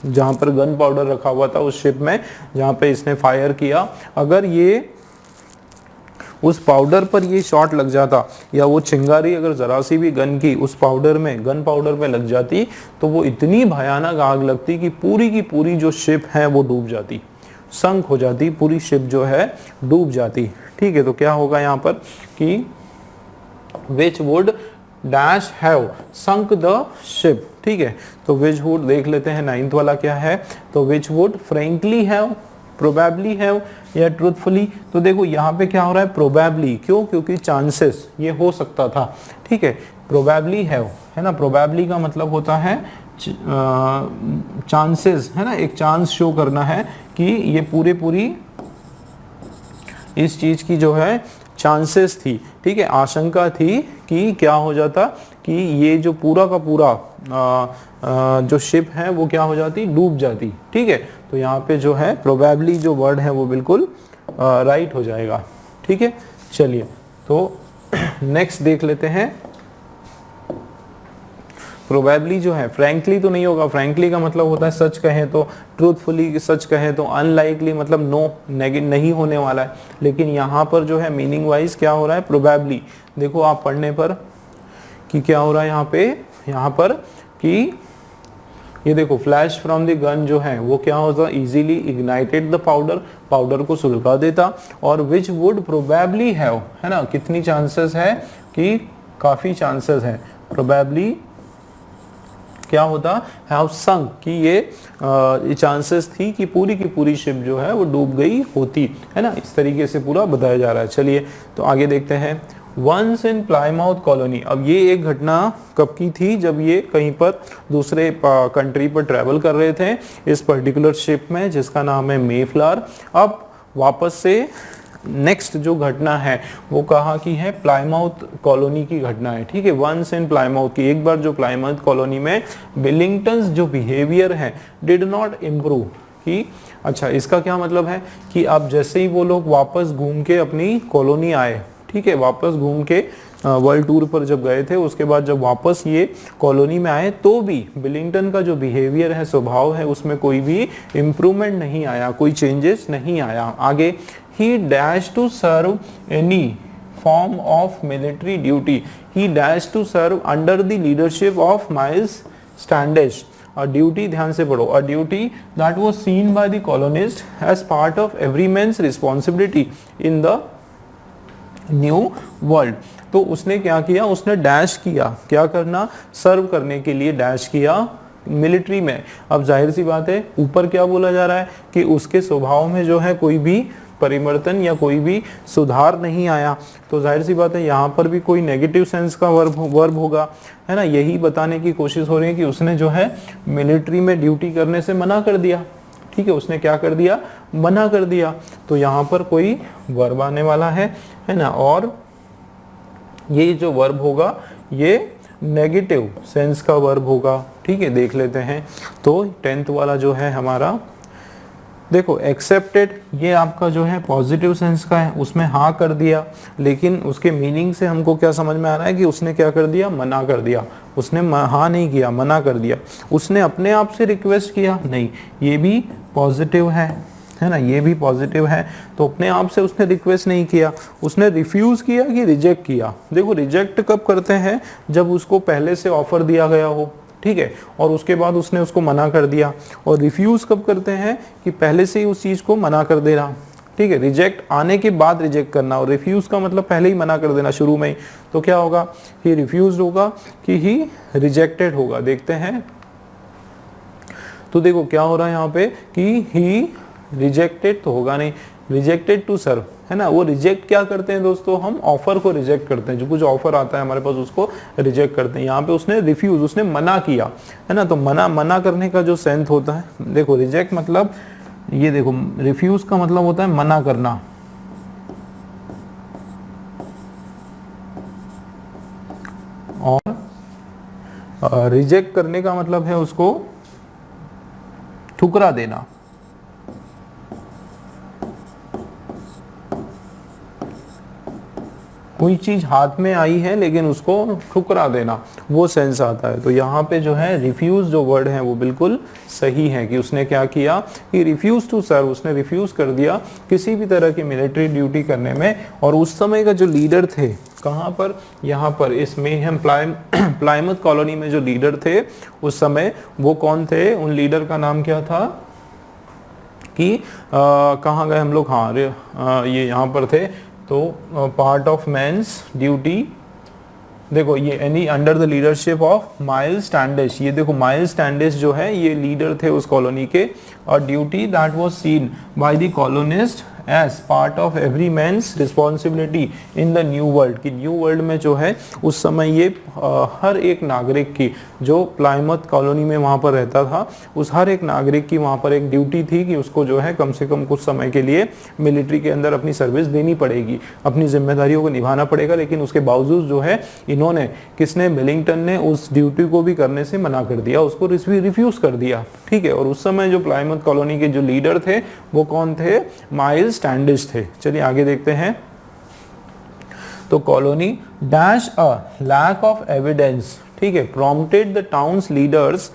जहाँ पर गन पाउडर रखा हुआ था उस शिप में जहाँ पे इसने फायर किया, अगर ये उस पाउडर पर ये शॉट लग जाता, या वो चिंगारी अगर जरा सी भी गन की उस पाउडर में, गन पाउडर में लग जाती, तो वो इतनी भयानक आग लगती कि पूरी की पूरी जो शिप है वो डूब जाती, संक हो जाती, पूरी शिप जो है डूब जाती, ठीक है। तो क्या होगा यहाँ पर कि which would dash have sunk the ship, ठीक है। तो विच वुड देख लेते हैं, 9th वाला क्या है, तो which would frankly have, probably have, या ट्रूथफुली। तो देखो यहाँ पे क्या हो रहा है, प्रोबेबली, क्यों, क्योंकि चांसेस, ये हो सकता था, ठीक है, प्रोबेबली हैव, है ना, प्रोबेबली का मतलब होता है चांसेस, है ना, एक चांस शो करना है कि ये पूरी इस चीज की जो है चांसेस थी, ठीक है, आशंका थी कि क्या हो जाता, कि ये जो पूरा का पूरा जो शिप है वो क्या हो जाती, डूब जाती, ठीक है। तो यहाँ पे जो है प्रोबेबली जो वर्ड है वो बिल्कुल राइट हो जाएगा, ठीक है। चलिए तो नेक्स्ट देख लेते हैं, प्रोबेबली जो है, फ्रैंकली तो नहीं होगा, फ्रैंकली का मतलब होता है सच कहें तो, ट्रूथफुली सच कहें तो, अनलाइकली मतलब नो, नहीं होने वाला है, लेकिन यहाँ पर जो है मीनिंग वाइज क्या हो रहा है, प्रोबेबली। देखो आप पढ़ने पर कि क्या हो रहा है यहाँ पर कि ये देखो फ्लैश फ्रॉम द गन जो है वो क्या होता, easily ignited the powder, powder को सुलगा देता, और विच वुड प्रोबेबली हैव, है ना, कितनी चांसेस है कि काफी चांसेस है, प्रोबेबली क्या होता, हैव संक, कि ये चांसेस थी कि पूरी की पूरी शिप जो है वो डूब गई होती, है ना, इस तरीके से पूरा बताया जा रहा है। चलिए तो आगे देखते हैं, वंस इन प्लाईमाउथ कॉलोनी। अब ये एक घटना कब की थी, जब ये कहीं पर दूसरे कंट्री पर ट्रैवल कर रहे थे इस पर्टिकुलर शिप में जिसका नाम है मेफ्लावर। अब वापस से नेक्स्ट जो घटना है वो कहाँ की है, प्लाईमाउथ कॉलोनी की घटना है, ठीक है, वंस इन प्लाईमाउथ की। एक बार जो प्लाईमाउथ कॉलोनी में विलिंगटन्स जो बिहेवियर है डिड नॉट इम्प्रूव, कि अच्छा इसका क्या मतलब है कि अब जैसे ही वो लोग वापस घूम के अपनी कॉलोनी आए, ठीक है, वापस घूम के वर्ल्ड टूर पर जब गए थे, उसके बाद जब वापस ये कॉलोनी में आए तो भी विलिंगटन का जो बिहेवियर है, स्वभाव है, उसमें कोई भी इम्प्रूवमेंट नहीं आया, कोई चेंजेस नहीं आया। आगे he dashed to serve any form of military duty, he dashed to serve under the leadership of Miles Standish, a duty, ध्यान से पढ़ो, a duty that was seen by the colonists as part of every man's responsibility in the new world. तो उसने क्या किया, उसने dash किया, क्या करना, सर्व करने के लिए डैश किया मिलिट्री में। अब जाहिर सी बात है ऊपर क्या बोला जा रहा है कि उसके स्वभाव में जो है कोई भी परिवर्तन या कोई भी सुधार नहीं आया, तो जाहिर सी बात है यहाँ पर भी कोई नेगेटिव सेंस का वर्ब होगा, है ना। यही बताने की कोशिश हो रही है कि उसने जो है मिलिट्री में ड्यूटी करने से मना कर दिया, ठीक है, उसने क्या कर दिया, मना कर दिया। तो यहाँ पर कोई वर्ब आने वाला है ना, और ये जो वर्ब होगा ये नेगेटिव सेंस का वर्ब होगा, ठीक है। देख लेते हैं, तो 10th वाला जो है हमारा, देखो एक्सेप्टेड, ये आपका जो है पॉजिटिव सेंस का है, उसमें हाँ कर दिया, लेकिन उसके मीनिंग से हमको क्या समझ में आ रहा है कि उसने क्या कर दिया, मना कर दिया। उसने हाँ नहीं किया, मना कर दिया। उसने अपने आप से रिक्वेस्ट किया, नहीं, ये भी पॉजिटिव है ना, ये भी पॉजिटिव है। तो अपने आप से उसने रिक्वेस्ट नहीं किया, उसने रिफ्यूज किया कि रिजेक्ट किया। देखो रिजेक्ट कब करते हैं, जब उसको पहले से ऑफर दिया गया हो, ठीक है, और उसके बाद उसने उसको मना कर दिया। और रिफ्यूज कब करते हैं, कि पहले से ही उस चीज को मना कर देना, ठीक है। रिजेक्ट आने के बाद रिजेक्ट करना, और रिफ्यूज का मतलब पहले ही मना कर देना शुरू में ही। तो क्या होगा, ही रिफ्यूज होगा कि ही रिजेक्टेड होगा। देखते हैं, तो देखो क्या हो रहा है यहाँ पे कि ही रिजेक्टेड तो होगा नहीं, रिजेक्टेड टू सर्व, है ना। वो रिजेक्ट क्या करते हैं दोस्तों, हम ऑफर को रिजेक्ट करते हैं, जो कुछ ऑफर आता है हमारे पास उसको रिजेक्ट करते हैं। यहाँ पे उसने रिफ्यूज, उसने मना किया, है ना। तो मना करने का जो सेंस होता है, देखो रिजेक्ट मतलब, ये देखो रिफ्यूज का मतलब होता है मना करना, और रिजेक्ट करने का मतलब है उसको ठुकरा देना। कोई चीज हाथ में आई है लेकिन उसको ठुकरा देना, वो सेंस आता है। तो यहाँ पे जो है रिफ्यूज जो वर्ड है वो बिल्कुल सही है, कि उसने क्या किया, कि रिफ्यूज टू सर्व, उसने रिफ्यूज कर दिया किसी भी तरह की मिलिट्री ड्यूटी करने में। और उस समय का जो लीडर थे, कहाँ पर, यहाँ पर इस मेहम प्लायमथ कॉलोनी में जो लीडर थे उस समय, वो कौन थे, उन लीडर का नाम क्या था, कि कहाँ गए हम लोग, हाँ ये यहाँ पर थे। तो पार्ट ऑफ मैंस ड्यूटी, देखो ये any under the leadership of miles Standish, ये देखो माइल्स स्टैंडिश जो है ये लीडर थे उस कॉलोनी के। और duty that was seen by the colonists as part of every man's responsibility in the new world, की न्यू वर्ल्ड में जो है उस समय ये हर एक नागरिक की, जो प्लायमथ कॉलोनी में वहाँ पर रहता था, उस हर एक नागरिक की वहाँ पर एक ड्यूटी थी कि उसको जो है कम से कम कुछ समय के लिए मिलिट्री के अंदर अपनी सर्विस देनी पड़ेगी, अपनी जिम्मेदारियों को निभाना पड़ेगा। लेकिन उसके बावजूद जो है इन्होंने, किसने, मिलिंगटन ने उस ड्यूटी को भी करने से मना कर दिया, उसको रिफ्यूज कर दिया, ठीक है। और उस समय जो प्लायमथ कॉलोनी के जो लीडर थे वो कौन थे, माइल्स स्टैंडिश थे। चलिए आगे देखते हैं। तो colony dash a lack of evidence, ठीक है, prompted the town's leaders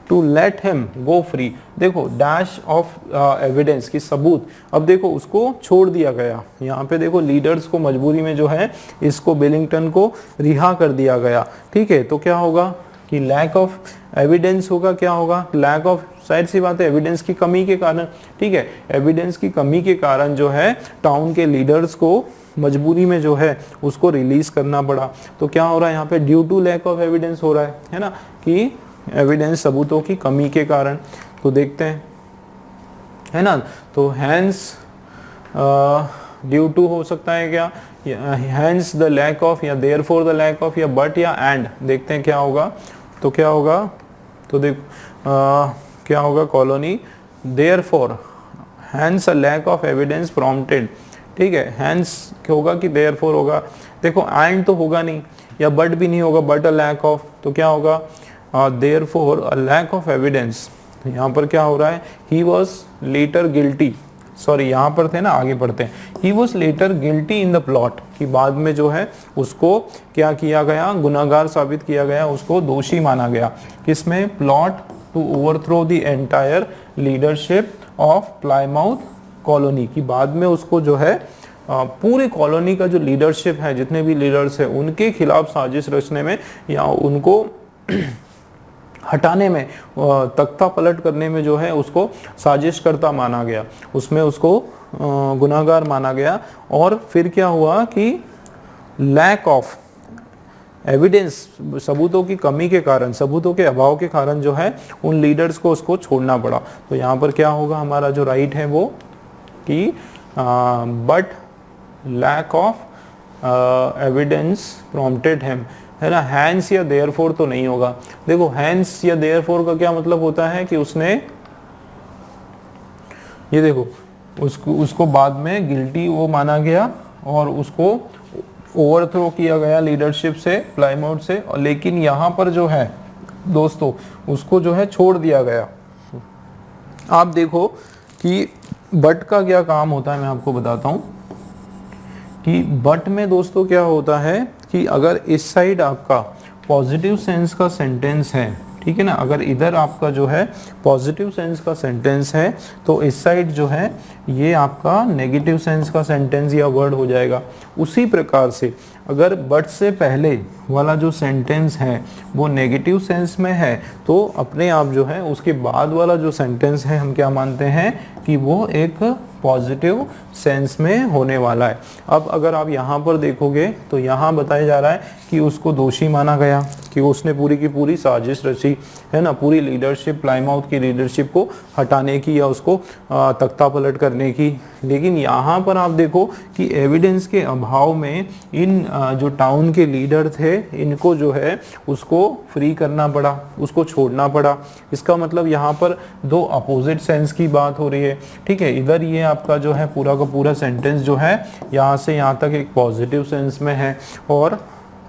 to let him go free. देखो डैश ऑफ एविडेंस की सबूत, अब देखो उसको छोड़ दिया गया। यहाँ पे देखो लीडर्स को मजबूरी में जो है इसको बिलिंगटन को रिहा कर दिया गया, ठीक है। तो क्या होगा कि लैक ऑफ एविडेंस होगा, क्या होगा, लैक ऑफ, शायद सी बात है एविडेंस की कमी के कारण, ठीक है, एविडेंस की कमी के कारण जो है टाउन के लीडर्स को मजबूरी में जो है उसको रिलीज करना पड़ा। तो क्या हो रहा है यहाँ पे, due to lack of evidence हो रहा है ना, कि एविडेंस सबूतों की कमी के कारण। तो देखते हैं, है ना। तो हैंस ड्यू टू हो सकता है क्या, हैंस द लैक ऑफ, या देयरफॉर द लैक ऑफ, या बट, या एंड। देखते हैं क्या होगा। तो क्या होगा, तो देख क्या होगा, colony therefore hence a lack of evidence prompted, ठीक है। हैंस क्या होगा कि देयरफॉर होगा। देखो एंड तो होगा नहीं, या बट भी नहीं होगा, बट अ लैक ऑफ, तो क्या होगा, therefore a lack of evidence. यहाँ पर क्या हो रहा है, he was later guilty, sorry यहाँ पर थे ना, आगे पढ़ते हैं। He was later guilty in the plot, कि बाद में जो है उसको क्या किया गया, गुनाहगार साबित किया गया, उसको दोषी माना गया। किसमें, plot to overthrow the entire leadership of Plymouth colony, की बाद में उसको जो है पूरी कॉलोनी का जो लीडरशिप है, जितने भी लीडर्स हैं उनके खिलाफ साजिश रचने में, या उनको हटाने में, तख्ता पलट करने में जो है उसको साजिश करता माना गया, उसमें उसको गुनाहगार माना गया। और फिर क्या हुआ कि लैक ऑफ एविडेंस, सबूतों की कमी के कारण, सबूतों के अभाव के कारण जो है उन लीडर्स को उसको छोड़ना पड़ा। तो यहाँ पर क्या होगा, हमारा जो राइट है वो कि but lack of evidence prompted him, है ना। हैंस या देयरफॉर तो नहीं होगा। देखो हैंस या देयरफॉर का क्या मतलब होता है कि उसने, ये देखो उसको बाद में गिल्टी वो माना गया और उसको ओवरथ्रो किया गया लीडरशिप से, प्लाईमाउथ से, और लेकिन यहाँ पर जो है दोस्तों उसको जो है छोड़ दिया गया। आप देखो कि बट का क्या काम होता है, मैं आपको बताता हूँ कि बट में दोस्तों क्या होता है कि अगर इस साइड आपका पॉजिटिव सेंस का सेंटेंस है, ठीक है ना, अगर इधर आपका जो है पॉजिटिव सेंस का सेंटेंस है तो इस साइड जो है ये आपका नेगेटिव सेंस का सेंटेंस या वर्ड हो जाएगा। उसी प्रकार से अगर बट से पहले वाला जो सेंटेंस है वो नेगेटिव सेंस में है तो अपने आप जो है उसके बाद वाला जो सेंटेंस है हम क्या मानते हैं कि वो एक पॉजिटिव सेंस में होने वाला है। अब अगर आप यहाँ पर देखोगे तो यहाँ बताया जा रहा है कि उसको दोषी माना गया कि उसने पूरी की पूरी साजिश रची, है ना, पूरी लीडरशिप, प्लाईमाउथ की लीडरशिप को हटाने की या उसको तख्ता पलट करने की। लेकिन यहाँ पर आप देखो कि एविडेंस के अभाव में इन जो टाउन के लीडर थे इनको जो है उसको फ्री करना पड़ा, उसको छोड़ना पड़ा। इसका मतलब यहाँ पर दो अपोजिट सेंस की बात हो रही है, ठीक है। इधर ये आपका जो है पूरा का पूरा सेंटेंस जो है यहाँ से यहाँ तक एक पॉजिटिव सेंस में है और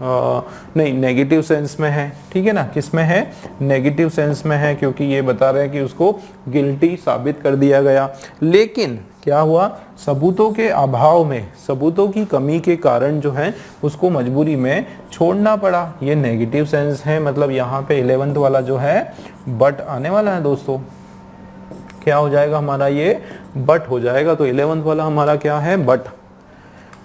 नहीं नेगेटिव सेंस में है, ठीक है ना। किस में है, नेगेटिव सेंस में है, क्योंकि ये बता रहे हैं कि उसको गिल्टी साबित कर दिया गया। लेकिन क्या हुआ, सबूतों के अभाव में, सबूतों की कमी के कारण जो है उसको मजबूरी में छोड़ना पड़ा। ये नेगेटिव सेंस है, मतलब यहाँ पे 11th वाला जो है बट आने वाला है दोस्तों। क्या हो जाएगा हमारा, ये बट हो जाएगा। तो 11th वाला हमारा क्या है, बट,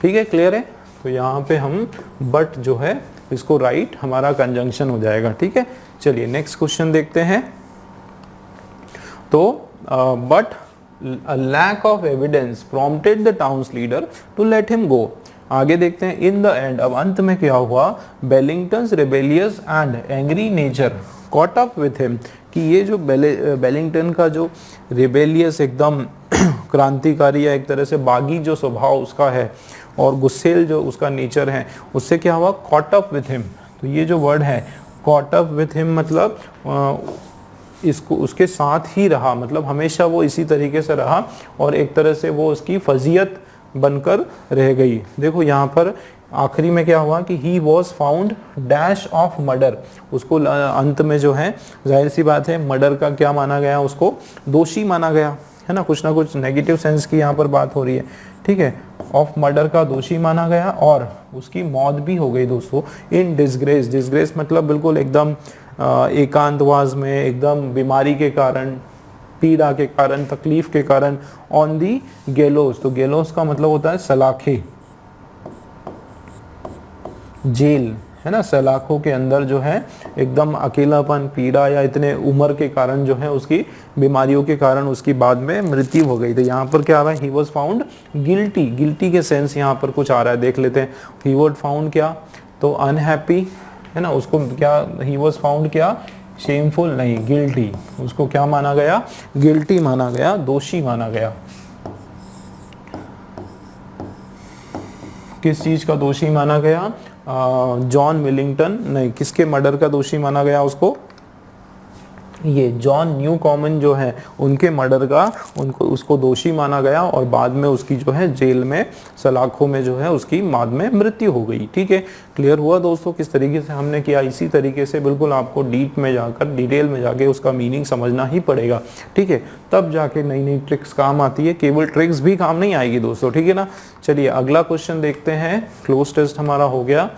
ठीक है, क्लियर है। तो यहाँ पे हम बट जो है इसको राइट हमारा कंजंक्शन हो जाएगा, ठीक है। चलिए नेक्स्ट क्वेश्चन देखते हैं। तो but lack of evidence prompted the town's leader to let him go. आगे देखते हैं। इन द एंड, अब अंत में क्या हुआ, Billington's rebellious and angry nature caught up with him, कि ये जो बेलिंगटन का जो रिबेलियस एकदम क्रांतिकारी या एक तरह से बागी जो स्वभाव उसका है और गुस्सेल जो उसका नेचर है, उससे क्या हुआ, कॉट अप विथ हिम। तो ये जो वर्ड है कॉट अप विथ हिम मतलब इसको उसके साथ ही रहा, मतलब हमेशा वो इसी तरीके से रहा और एक तरह से वो उसकी फजीयत बनकर रह गई। देखो यहाँ पर आखिरी में क्या हुआ कि he was found dash of murder, उसको अंत में जो है जाहिर सी बात है मर्डर का क्या माना गया, उसको दोषी माना गया, है ना। कुछ ना कुछ नेगेटिव सेंस की यहाँ पर बात हो रही है, ठीक है। ऑफ मर्डर का दोषी माना गया और उसकी मौत भी हो गई दोस्तों। इन डिसग्रेस, डिसग्रेस मतलब बिल्कुल एकदम एकांतवास में, एकदम बीमारी के कारण, पीड़ा के कारण, तकलीफ के कारण, ऑन दी गेलोस। तो गेलोस का मतलब होता है सलाखे, जेल, है ना। सलाखों के अंदर जो है एकदम अकेलापन, पीड़ा या इतने उम्र के कारण जो है उसकी बीमारियों के कारण उसकी बाद में मृत्यु हो गई। तो यहाँ पर क्या आ रहा है, he was found guilty, guilty के सेंस यहाँ पर कुछ आ रहा है, देख लेते हैं। ही वॉज फाउंड क्या, तो अनहैप्पी, है ना, उसको क्या, ही वॉज फाउंड क्या, शेमफुल नहीं, गिल्टी, उसको क्या माना गया, गिल्टी माना गया, दोषी माना गया। किस चीज का दोषी माना गया, जॉन विलिंगटन, नहीं, किसके मर्डर का दोषी माना गया उसको, ये जॉन न्यू कॉमन जो है उनके मर्डर का उनको उसको दोषी माना गया और बाद में उसकी जो है जेल में सलाखों में जो है उसकी बाद में मृत्यु हो गई, ठीक है। क्लियर हुआ दोस्तों किस तरीके से हमने किया। इसी तरीके से बिल्कुल आपको डीप में जाकर, डिटेल में जाके उसका मीनिंग समझना ही पड़ेगा, ठीक है, तब जाके नई नई ट्रिक्स काम आती है। केवल ट्रिक्स भी काम नहीं आएगी दोस्तों, ठीक है ना। चलिए अगला क्वेश्चन देखते हैं। क्लोज टेस्ट हमारा हो गया।